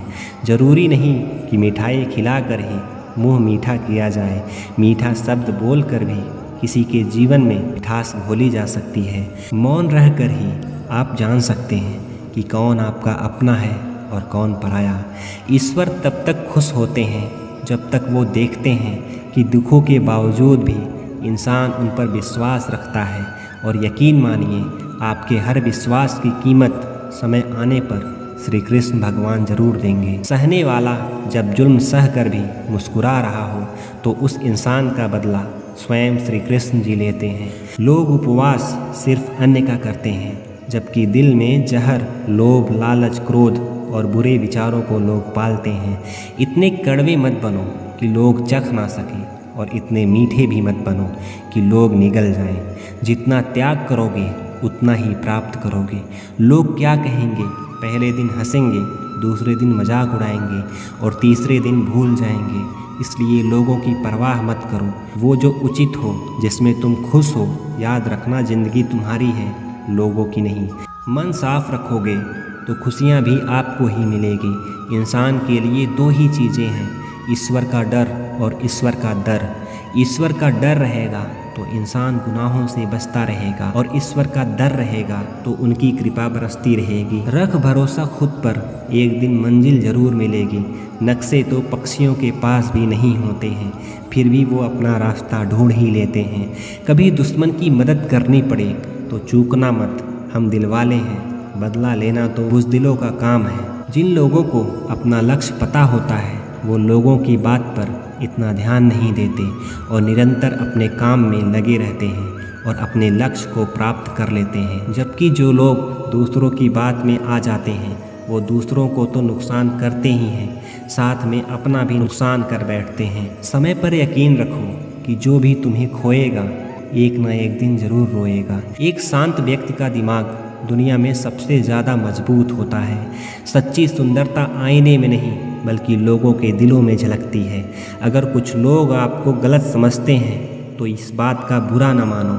ज़रूरी नहीं कि मिठाई खिलाकर ही मुँह मीठा किया जाए। मीठा शब्द बोलकर भी किसी के जीवन में मिठास घोली जा सकती है। मौन रहकर ही आप जान सकते हैं कि कौन आपका अपना है और कौन पराया। ईश्वर तब तक खुश होते हैं जब तक वो देखते हैं कि दुखों के बावजूद भी इंसान उन पर विश्वास रखता है। और यकीन मानिए, आपके हर विश्वास की कीमत समय आने पर श्री कृष्ण भगवान जरूर देंगे। सहने वाला जब जुल्म सह कर भी मुस्कुरा रहा हो तो उस इंसान का बदला स्वयं श्री कृष्ण जी लेते हैं। लोग उपवास सिर्फ अन्न का करते हैं, जबकि दिल में जहर, लोभ, लालच, क्रोध और बुरे विचारों को लोग पालते हैं। इतने कड़वे मत बनो कि लोग चख ना सकें और इतने मीठे भी मत बनो कि लोग निगल जाएं। जितना त्याग करोगे उतना ही प्राप्त करोगे। लोग क्या कहेंगे? पहले दिन हंसेंगे, दूसरे दिन मजाक उड़ाएंगे और तीसरे दिन भूल जाएंगे। इसलिए लोगों की परवाह मत करो। वो जो उचित हो, जिसमें तुम खुश हो। याद रखना, ज़िंदगी तुम्हारी है, लोगों की नहीं। मन साफ रखोगे तो खुशियाँ भी आपको ही मिलेगी। इंसान के लिए दो ही चीज़ें हैं, ईश्वर का डर और ईश्वर का दर। ईश्वर का डर रहेगा तो इंसान गुनाहों से बचता रहेगा और ईश्वर का डर रहेगा तो उनकी कृपा बरसती रहेगी। रख भरोसा खुद पर, एक दिन मंजिल जरूर मिलेगी। नक्शे तो पक्षियों के पास भी नहीं होते हैं, फिर भी वो अपना रास्ता ढूंढ ही लेते हैं। कभी दुश्मन की मदद करनी पड़े तो चूकना मत, हम दिलवाले हैं, बदला लेना तो बुज़दिलों का काम है। जिन लोगों को अपना लक्ष्य पता होता है वो लोगों की बात पर इतना ध्यान नहीं देते और निरंतर अपने काम में लगे रहते हैं और अपने लक्ष्य को प्राप्त कर लेते हैं। जबकि जो लोग दूसरों की बात में आ जाते हैं वो दूसरों को तो नुकसान करते ही हैं, साथ में अपना भी नुकसान कर बैठते हैं। समय पर यकीन रखो कि जो भी तुम्हें खोएगा एक न एक दिन ज़रूर रोएगा। एक शांत व्यक्ति का दिमाग दुनिया में सबसे ज़्यादा मजबूत होता है। सच्ची सुंदरता आईने में नहीं बल्कि लोगों के दिलों में झलकती है। अगर कुछ लोग आपको गलत समझते हैं तो इस बात का बुरा न मानो,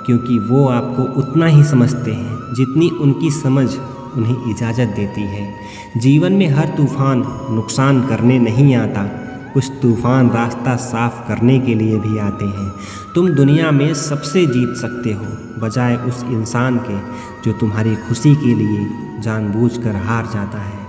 क्योंकि वो आपको उतना ही समझते हैं जितनी उनकी समझ उन्हें इजाज़त देती है। जीवन में हर तूफ़ान नुकसान करने नहीं आता, कुछ तूफ़ान रास्ता साफ करने के लिए भी आते हैं। तुम दुनिया में सबसे जीत सकते हो बजाय उस इंसान के जो तुम्हारी खुशी के लिए जानबूझकर हार जाता है।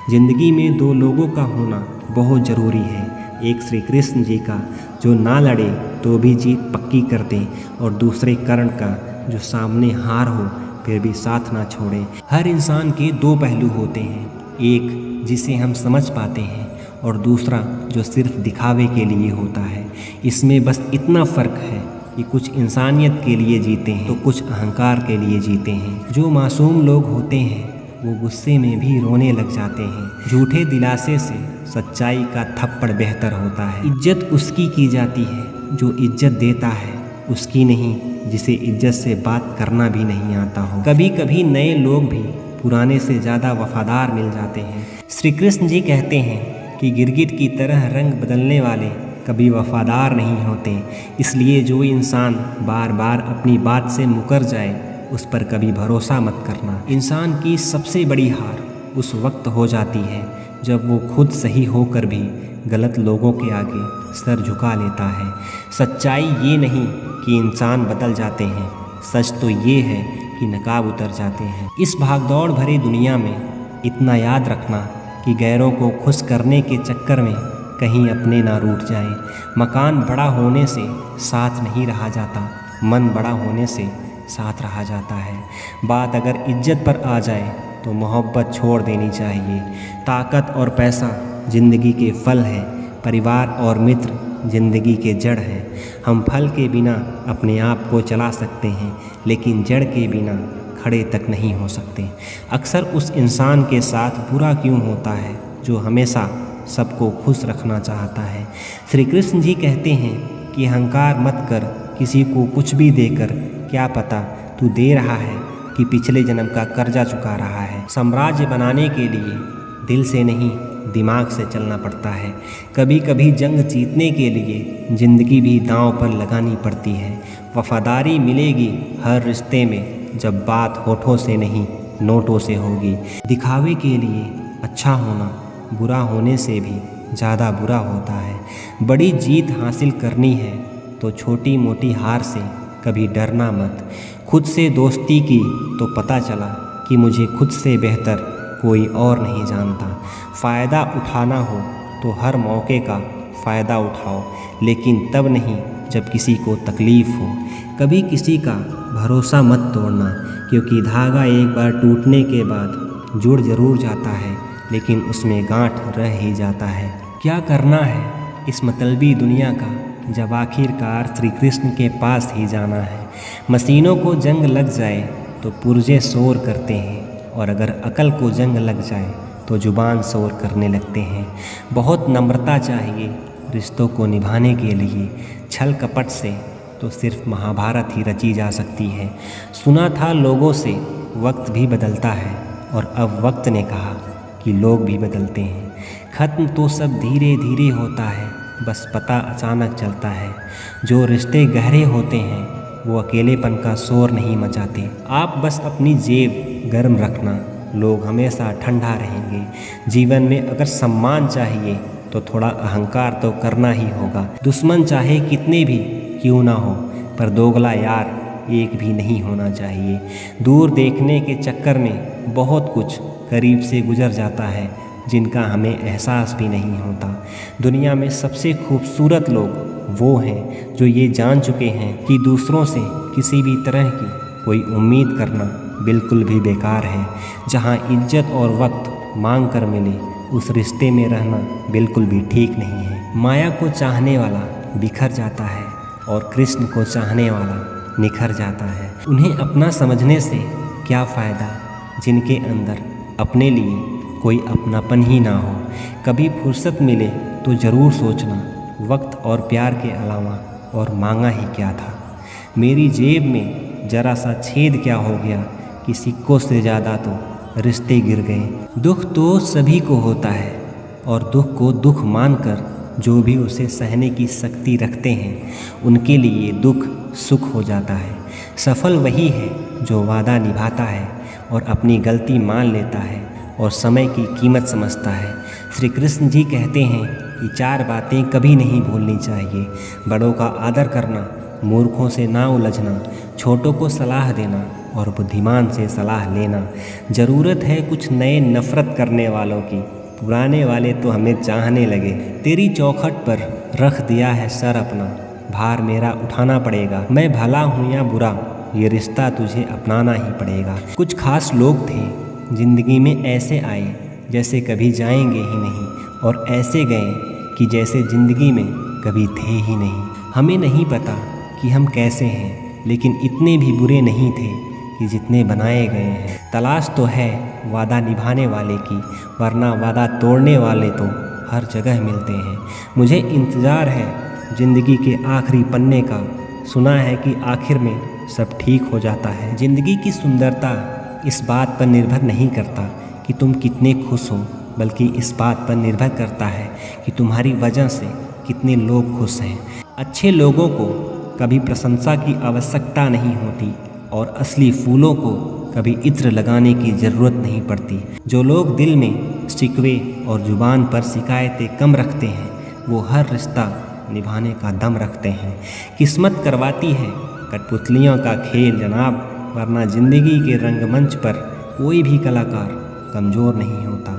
ज़िंदगी में दो लोगों का होना बहुत ज़रूरी है, एक श्री कृष्ण जी का जो ना लड़े तो भी जीत पक्की कर दे और दूसरे कर्ण का जो सामने हार हो फिर भी साथ ना छोड़े। हर इंसान के दो पहलू होते हैं, एक जिसे हम समझ पाते हैं और दूसरा जो सिर्फ दिखावे के लिए होता है। इसमें बस इतना फ़र्क है कि कुछ इंसानियत के लिए जीते हैं तो कुछ अहंकार के लिए जीते हैं। जो मासूम लोग होते हैं वो गुस्से में भी रोने लग जाते हैं। झूठे दिलासे से सच्चाई का थप्पड़ बेहतर होता है। इज्जत उसकी की जाती है जो इज्जत देता है, उसकी नहीं जिसे इज्जत से बात करना भी नहीं आता हो। कभी कभी नए लोग भी पुराने से ज़्यादा वफादार मिल जाते हैं। श्री कृष्ण जी कहते हैं कि गिरगिट की तरह रंग बदलने वाले कभी वफादार नहीं होते। इसलिए जो इंसान बार बार अपनी बात से मुकर जाए उस पर कभी भरोसा मत करना। इंसान की सबसे बड़ी हार उस वक्त हो जाती है जब वो खुद सही होकर भी गलत लोगों के आगे सर झुका लेता है। सच्चाई ये नहीं कि इंसान बदल जाते हैं, सच तो ये है कि नकाब उतर जाते हैं। इस भागदौड़ भरी दुनिया में इतना याद रखना कि गैरों को खुश करने के चक्कर में कहीं अपने ना रूठ जाएं। मकान बड़ा होने से साथ नहीं रहा जाता, मन बड़ा होने से साथ रहा जाता है। बात अगर इज्जत पर आ जाए तो मोहब्बत छोड़ देनी चाहिए। ताकत और पैसा ज़िंदगी के फल हैं, परिवार और मित्र ज़िंदगी के जड़ हैं। हम फल के बिना अपने आप को चला सकते हैं लेकिन जड़ के बिना खड़े तक नहीं हो सकते। अक्सर उस इंसान के साथ बुरा क्यों होता है जो हमेशा सबको खुश रखना चाहता है। श्री कृष्ण जी कहते हैं कि अहंकार मत कर, किसी को कुछ भी देकर क्या पता तू दे रहा है कि पिछले जन्म का कर्जा चुका रहा है। साम्राज्य बनाने के लिए दिल से नहीं दिमाग से चलना पड़ता है। कभी कभी जंग जीतने के लिए ज़िंदगी भी दांव पर लगानी पड़ती है। वफादारी मिलेगी हर रिश्ते में जब बात होठों से नहीं नोटों से होगी। दिखावे के लिए अच्छा होना बुरा होने से भी ज़्यादा बुरा होता है। बड़ी जीत हासिल करनी है तो छोटी मोटी हार से कभी डरना मत। खुद से दोस्ती की तो पता चला कि मुझे खुद से बेहतर कोई और नहीं जानता। फ़ायदा उठाना हो तो हर मौके का फ़ायदा उठाओ, लेकिन तब नहीं जब किसी को तकलीफ़ हो। कभी किसी का भरोसा मत तोड़ना, क्योंकि धागा एक बार टूटने के बाद जुड़ ज़रूर जाता है लेकिन उसमें गांठ रह ही जाता है। क्या करना है इस मतलबी दुनिया का जब आखिरकार श्री कृष्ण के पास ही जाना है। मशीनों को जंग लग जाए तो पुर्जे शोर करते हैं, और अगर अकल को जंग लग जाए तो जुबान शोर करने लगते हैं। बहुत नम्रता चाहिए रिश्तों को निभाने के लिए, छल कपट से तो सिर्फ महाभारत ही रची जा सकती है। सुना था लोगों से वक्त भी बदलता है, और अब वक्त ने कहा कि लोग भी बदलते हैं। ख़त्म तो सब धीरे धीरे होता है, बस पता अचानक चलता है। जो रिश्ते गहरे होते हैं वो अकेलेपन का शोर नहीं मचाते। आप बस अपनी जेब गर्म रखना, लोग हमेशा ठंडा रहेंगे। जीवन में अगर सम्मान चाहिए तो थोड़ा अहंकार तो करना ही होगा। दुश्मन चाहे कितने भी क्यों ना हो, पर दोगला यार एक भी नहीं होना चाहिए। दूर देखने के चक्कर में बहुत कुछ करीब से गुजर जाता है, जिनका हमें एहसास भी नहीं होता। दुनिया में सबसे खूबसूरत लोग वो हैं जो ये जान चुके हैं कि दूसरों से किसी भी तरह की कोई उम्मीद करना बिल्कुल भी बेकार है। जहाँ इज्जत और वक्त मांग कर मिले, उस रिश्ते में रहना बिल्कुल भी ठीक नहीं है। माया को चाहने वाला बिखर जाता है, और कृष्ण को चाहने वाला निखर जाता है। उन्हें अपना समझने से क्या फ़ायदा जिनके अंदर अपने लिए कोई अपनापन ही ना हो। कभी फुर्सत मिले तो ज़रूर सोचना, वक्त और प्यार के अलावा और मांगा ही क्या था। मेरी जेब में ज़रा सा छेद क्या हो गया कि सिक्कों से ज़्यादा तो रिश्ते गिर गए। दुख तो सभी को होता है, और दुख को दुख मानकर जो भी उसे सहने की शक्ति रखते हैं, उनके लिए दुख सुख हो जाता है। सफल वही है जो वादा निभाता है और अपनी गलती मान लेता है और समय की कीमत समझता है। श्री कृष्ण जी कहते हैं कि 4 बातें कभी नहीं भूलनी चाहिए। बड़ों का आदर करना, मूर्खों से ना उलझना, छोटों को सलाह देना और बुद्धिमान से सलाह लेना। ज़रूरत है कुछ नए नफ़रत करने वालों की, पुराने वाले तो हमें चाहने लगे। तेरी चौखट पर रख दिया है सर अपना, भार मेरा उठाना पड़ेगा। मैं भला हूँ या बुरा, ये रिश्ता तुझे अपनाना ही पड़ेगा। कुछ खास लोग थे जिंदगी में, ऐसे आए जैसे कभी जाएंगे ही नहीं, और ऐसे गए कि जैसे ज़िंदगी में कभी थे ही नहीं। हमें नहीं पता कि हम कैसे हैं, लेकिन इतने भी बुरे नहीं थे कि जितने बनाए गए हैं। तलाश तो है वादा निभाने वाले की, वरना वादा तोड़ने वाले तो हर जगह मिलते हैं। मुझे इंतज़ार है ज़िंदगी के आखिरी पन्ने का, सुना है कि आखिर में सब ठीक हो जाता है। ज़िंदगी की सुंदरता इस बात पर निर्भर नहीं करता कि तुम कितने खुश हो, बल्कि इस बात पर निर्भर करता है कि तुम्हारी वजह से कितने लोग खुश हैं। अच्छे लोगों को कभी प्रशंसा की आवश्यकता नहीं होती, और असली फूलों को कभी इत्र लगाने की ज़रूरत नहीं पड़ती। जो लोग दिल में शिकवे और ज़ुबान पर शिकायतें कम रखते हैं, वो हर रिश्ता निभाने का दम रखते हैं। किस्मत करवाती है कठपुतलियों का खेल जनाब, वरना ज़िंदगी के रंगमंच पर कोई भी कलाकार कमज़ोर नहीं होता।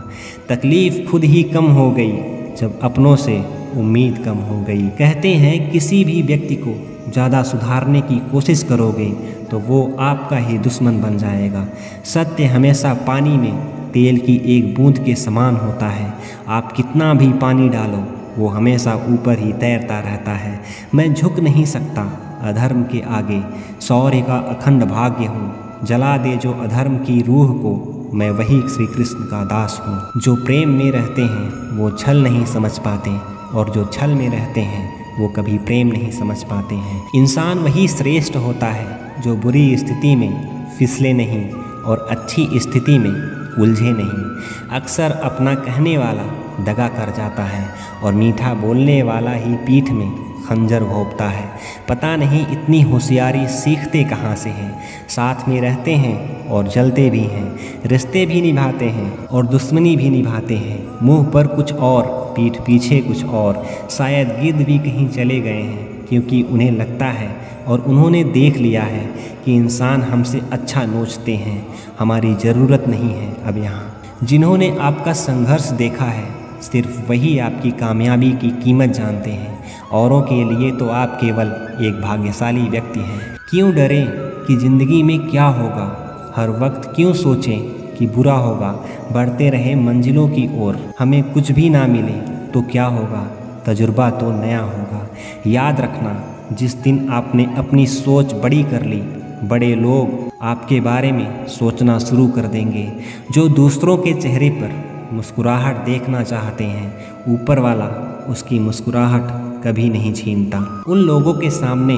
तकलीफ़ खुद ही कम हो गई जब अपनों से उम्मीद कम हो गई। कहते हैं किसी भी व्यक्ति को ज़्यादा सुधारने की कोशिश करोगे तो वो आपका ही दुश्मन बन जाएगा। सत्य हमेशा पानी में तेल की एक बूंद के समान होता है। आप कितना भी पानी डालो, वो हमेशा ऊपर ही तैरता रहता है। मैं झुक नहीं सकता अधर्म के आगे, शौर्य का अखंड भाग्य हूँ। जला दे जो अधर्म की रूह को, मैं वही श्री कृष्ण का दास हूँ। जो प्रेम में रहते हैं वो छल नहीं समझ पाते, और जो छल में रहते हैं वो कभी प्रेम नहीं समझ पाते हैं। इंसान वही श्रेष्ठ होता है जो बुरी स्थिति में फिसले नहीं और अच्छी स्थिति में उलझे नहीं। अक्सर अपना कहने वाला दगा कर जाता है, और मीठा बोलने वाला ही पीठ में खंजर घोंपता है। पता नहीं इतनी होशियारी सीखते कहाँ से हैं। साथ में रहते हैं और जलते भी हैं, रिश्ते भी निभाते हैं और दुश्मनी भी निभाते हैं। मुंह पर कुछ और, पीठ पीछे कुछ और। शायद गिद्ध भी कहीं चले गए हैं, क्योंकि उन्हें लगता है और उन्होंने देख लिया है कि इंसान हमसे अच्छा नोचते हैं। हमारी ज़रूरत नहीं है अब यहाँ। जिन्होंने आपका संघर्ष देखा है, सिर्फ वही आपकी कामयाबी की कीमत जानते हैं। औरों के लिए तो आप केवल एक भाग्यशाली व्यक्ति हैं। क्यों डरें कि ज़िंदगी में क्या होगा, हर वक्त क्यों सोचें कि बुरा होगा। बढ़ते रहे मंजिलों की ओर, हमें कुछ भी ना मिले तो क्या होगा, तजुर्बा तो नया होगा। याद रखना, जिस दिन आपने अपनी सोच बड़ी कर ली, बड़े लोग आपके बारे में सोचना शुरू कर देंगे। जो दूसरों के चेहरे पर मुस्कुराहट देखना चाहते हैं, ऊपर वाला उसकी मुस्कुराहट कभी नहीं छीनता। उन लोगों के सामने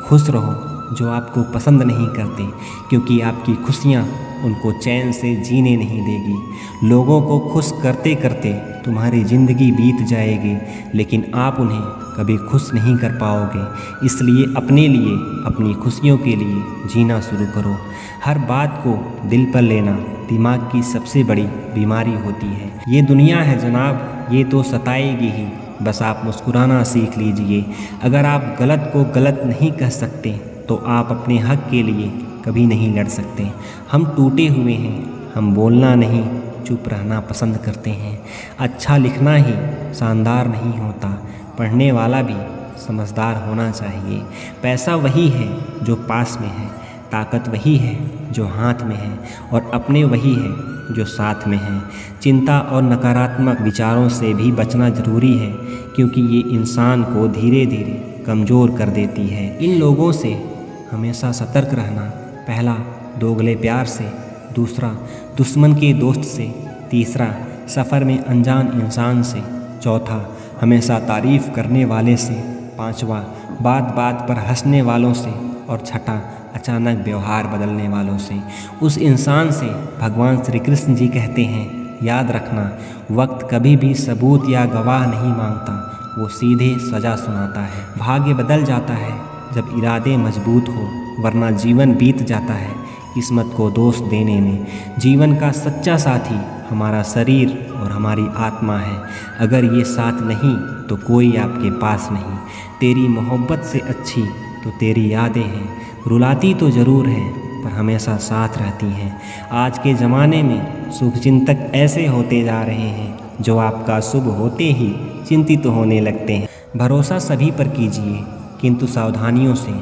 खुश रहो जो आपको पसंद नहीं करते, क्योंकि आपकी खुशियाँ उनको चैन से जीने नहीं देगी। लोगों को खुश करते करते तुम्हारी ज़िंदगी बीत जाएगी, लेकिन आप उन्हें कभी खुश नहीं कर पाओगे। इसलिए अपने लिए, अपनी खुशियों के लिए जीना शुरू करो। हर बात को दिल पर लेना दिमाग की सबसे बड़ी बीमारी होती है। ये दुनिया है जनाब, ये तो सताएगी ही, बस आप मुस्कुराना सीख लीजिए। अगर आप गलत को गलत नहीं कह सकते तो आप अपने हक के लिए कभी नहीं लड़ सकते। हम टूटे हुए हैं, हम बोलना नहीं चुप रहना पसंद करते हैं। अच्छा लिखना ही शानदार नहीं होता, पढ़ने वाला भी समझदार होना चाहिए। पैसा वही है जो पास में है, ताकत वही है जो हाथ में है, और अपने वही है जो साथ में है। चिंता और नकारात्मक विचारों से भी बचना ज़रूरी है, क्योंकि ये इंसान को धीरे धीरे कमज़ोर कर देती है। इन लोगों से हमेशा सतर्क रहना। पहला, दोगले प्यार से। दूसरा, दुश्मन के दोस्त से। तीसरा, सफ़र में अनजान इंसान से। चौथा, हमेशा तारीफ़ करने वाले से। पांचवा, बात बात पर हंसने वालों से। और छठा, अचानक व्यवहार बदलने वालों से। उस इंसान से भगवान श्री कृष्ण जी कहते हैं, याद रखना, वक्त कभी भी सबूत या गवाह नहीं मांगता, वो सीधे सज़ा सुनाता है। भाग्य बदल जाता है जब इरादे मजबूत हो, वरना जीवन बीत जाता है किस्मत को दोष देने में। जीवन का सच्चा साथी हमारा शरीर और हमारी आत्मा है। अगर ये साथ नहीं तो कोई आपके पास नहीं। तेरी मोहब्बत से अच्छी तो तेरी यादें हैं, रुलाती तो ज़रूर हैं पर हमेशा साथ रहती हैं। आज के ज़माने में शुभचिंतक ऐसे होते जा रहे हैं जो आपका शुभ होते ही चिंतित होने लगते हैं। भरोसा सभी पर कीजिए, किंतु सावधानियों से,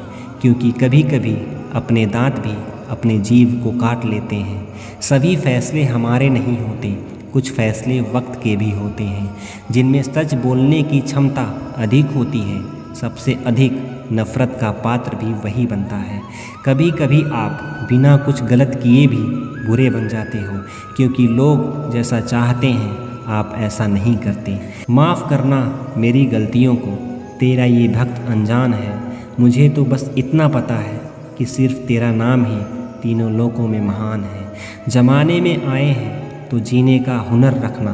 क्योंकि कभी कभी अपने दांत भी अपने जीभ को काट लेते हैं। सभी फैसले हमारे नहीं होते, कुछ फैसले वक्त के भी होते हैं, जिनमें सच बोलने की क्षमता अधिक होती है। सबसे अधिक नफ़रत का पात्र भी वही बनता है। कभी कभी आप बिना कुछ गलत किए भी बुरे बन जाते हो, क्योंकि लोग जैसा चाहते हैं आप ऐसा नहीं करते। माफ़ करना मेरी गलतियों को, तेरा ये भक्त अनजान है। मुझे तो बस इतना पता है कि सिर्फ तेरा नाम ही तीनों लोकों में महान है। ज़माने में आए हैं तो जीने का हुनर रखना।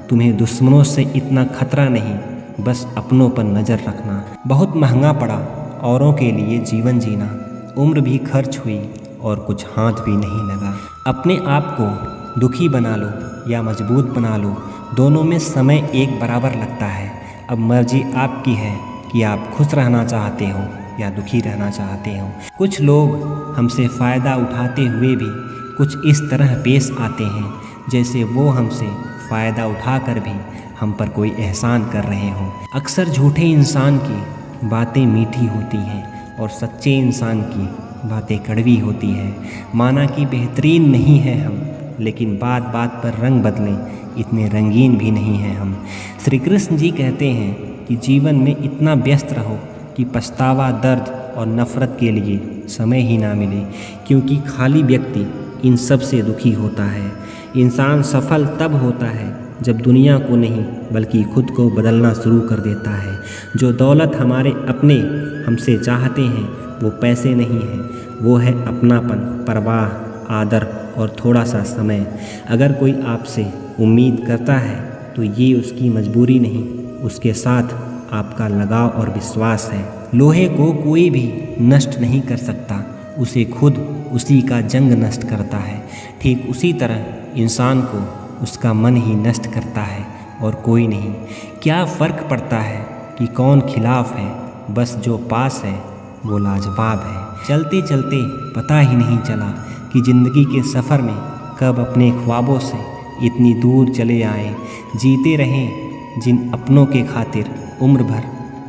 तुम्हें दुश्मनों से इतना खतरा नहीं, बस अपनों पर नज़र रखना। बहुत महंगा पड़ा औरों के लिए जीवन जीना, उम्र भी खर्च हुई और कुछ हाथ भी नहीं लगा। अपने आप को दुखी बना लो या मजबूत बना लो, दोनों में समय एक बराबर लगता है। अब मर्जी आपकी है कि आप खुश रहना चाहते हो या दुखी रहना चाहते हो। कुछ लोग हमसे फ़ायदा उठाते हुए भी कुछ इस तरह पेश आते हैं जैसे वो हमसे फ़ायदा उठाकर भी हम पर कोई एहसान कर रहे हों। अक्सर झूठे इंसान की बातें मीठी होती हैं और सच्चे इंसान की बातें कड़वी होती हैं। माना कि बेहतरीन नहीं है हम, लेकिन बात बात पर रंग बदलें इतने रंगीन भी नहीं हैं हम। श्री कृष्ण जी कहते हैं कि जीवन में इतना व्यस्त रहो कि पछतावा, दर्द और नफ़रत के लिए समय ही ना मिले, क्योंकि खाली व्यक्ति इन सब से दुखी होता है। इंसान सफल तब होता है जब दुनिया को नहीं बल्कि खुद को बदलना शुरू कर देता है। जो दौलत हमारे अपने हमसे चाहते हैं वो पैसे नहीं हैं, वो है अपनापन, परवाह, आदर और थोड़ा सा समय। अगर कोई आपसे उम्मीद करता है तो ये उसकी मजबूरी नहीं, उसके साथ आपका लगाव और विश्वास है। लोहे को कोई भी नष्ट नहीं कर सकता, उसे खुद उसी का जंग नष्ट करता है। ठीक उसी तरह इंसान को उसका मन ही नष्ट करता है और कोई नहीं। क्या फ़र्क पड़ता है कि कौन खिलाफ है, बस जो पास है वो लाजवाब है। चलते चलते पता ही नहीं चला कि ज़िंदगी के सफ़र में कब अपने ख्वाबों से इतनी दूर चले आए। जीते रहें जिन अपनों के खातिर उम्र भर,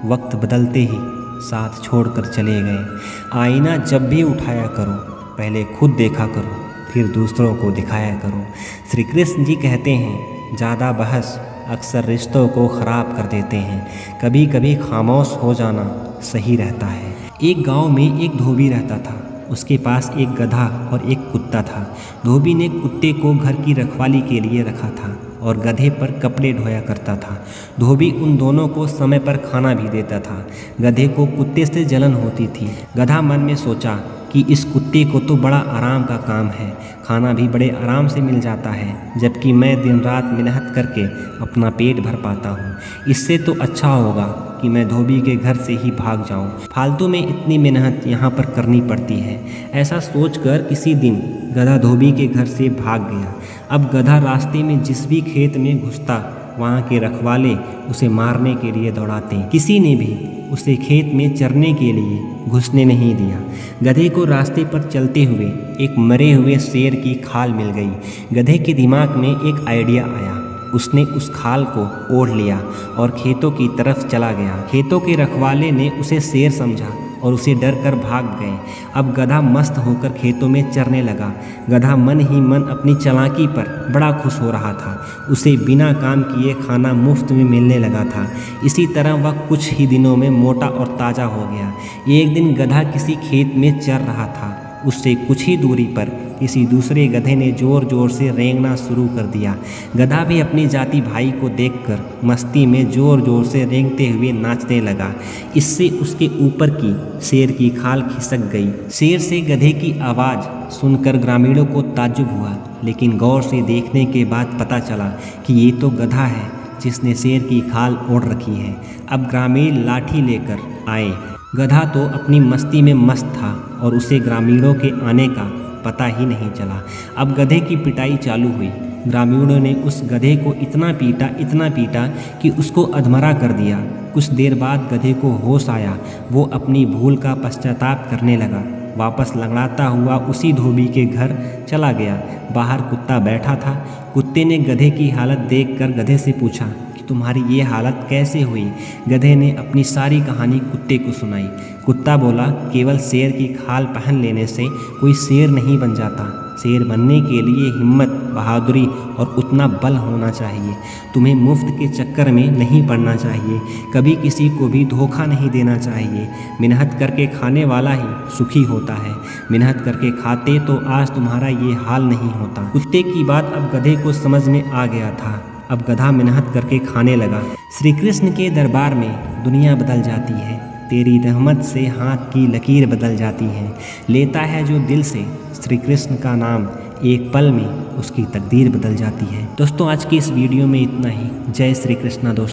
वक्त बदलते ही साथ छोड़कर चले गए। आईना जब भी उठाया करो पहले खुद देखा करो, फिर दूसरों को दिखाया करो। श्री कृष्ण जी कहते हैं, ज़्यादा बहस अक्सर रिश्तों को ख़राब कर देते हैं। कभी कभी खामोश हो जाना सही रहता है। एक गांव में एक धोबी रहता था। उसके पास एक गधा और एक कुत्ता था। धोबी ने कुत्ते को घर की रखवाली के लिए रखा था और गधे पर कपड़े धोया करता था। धोबी उन दोनों को समय पर खाना भी देता था। गधे को कुत्ते से जलन होती थी। गधा मन में सोचा कि इस कुत्ते को तो बड़ा आराम का काम है, खाना भी बड़े आराम से मिल जाता है, जबकि मैं दिन रात मेहनत करके अपना पेट भर पाता हूँ। इससे तो अच्छा होगा कि मैं धोबी के घर से ही भाग जाऊँ, फालतू में इतनी मेहनत यहाँ पर करनी पड़ती है। ऐसा सोचकर किसी दिन गधा धोबी के घर से भाग गया। अब गधा रास्ते में जिस भी खेत में घुसता, वहाँ के रखवाले उसे मारने के लिए दौड़ाते। किसी ने भी उसे खेत में चरने के लिए घुसने नहीं दिया। गधे को रास्ते पर चलते हुए एक मरे हुए शेर की खाल मिल गई। गधे के दिमाग में एक आइडिया आया। उसने उस खाल को ओढ़ लिया और खेतों की तरफ चला गया। खेतों के रखवाले ने उसे शेर समझा और उसे डर कर भाग गए। अब गधा मस्त होकर खेतों में चरने लगा। गधा मन ही मन अपनी चालाकी पर बड़ा खुश हो रहा था। उसे बिना काम किए खाना मुफ्त में मिलने लगा था। इसी तरह वह कुछ ही दिनों में मोटा और ताज़ा हो गया। एक दिन गधा किसी खेत में चर रहा था। उससे कुछ ही दूरी पर किसी दूसरे गधे ने ज़ोर ज़ोर से रेंगना शुरू कर दिया। गधा भी अपने जाति भाई को देखकर मस्ती में ज़ोर ज़ोर से रेंगते हुए नाचने लगा। इससे उसके ऊपर की शेर की खाल खिसक गई। शेर से गधे की आवाज़ सुनकर ग्रामीणों को ताज्जुब हुआ, लेकिन गौर से देखने के बाद पता चला कि ये तो गधा है जिसने शेर की खाल ओढ़ रखी है। अब ग्रामीण लाठी लेकर आए। गधा तो अपनी मस्ती में मस्त था और उसे ग्रामीणों के आने का पता ही नहीं चला। अब गधे की पिटाई चालू हुई। ग्रामीणों ने उस गधे को इतना पीटा कि उसको अधमरा कर दिया। कुछ देर बाद गधे को होश आया। वो अपनी भूल का पश्चाताप करने लगा। वापस लंगड़ाता हुआ उसी धोबी के घर चला गया। बाहर कुत्ता बैठा था। कुत्ते ने गधे की हालत देखकर गधे से पूछा कि तुम्हारी ये हालत कैसे हुई? गधे ने अपनी सारी कहानी कुत्ते को सुनाई। कुत्ता बोला, केवल शेर की खाल पहन लेने से कोई शेर नहीं बन जाता। शेर बनने के लिए हिम्मत, बहादुरी और उतना बल होना चाहिए। तुम्हें मुफ्त के चक्कर में नहीं पड़ना चाहिए। कभी किसी को भी धोखा नहीं देना चाहिए। मेहनत करके खाने वाला ही सुखी होता है। मेहनत करके खाते तो आज तुम्हारा ये हाल नहीं होता। कुत्ते की बात अब गधे को समझ में आ गया था। अब गधा मेहनत करके खाने लगा। श्री कृष्ण के दरबार में दुनिया बदल जाती है। तेरी रहमत से हाथ की लकीर बदल जाती है। लेता है जो दिल से श्री कृष्ण का नाम, एक पल में उसकी तकदीर बदल जाती है। दोस्तों, आज की इस वीडियो में इतना ही। जय श्री कृष्णा दोस्तों।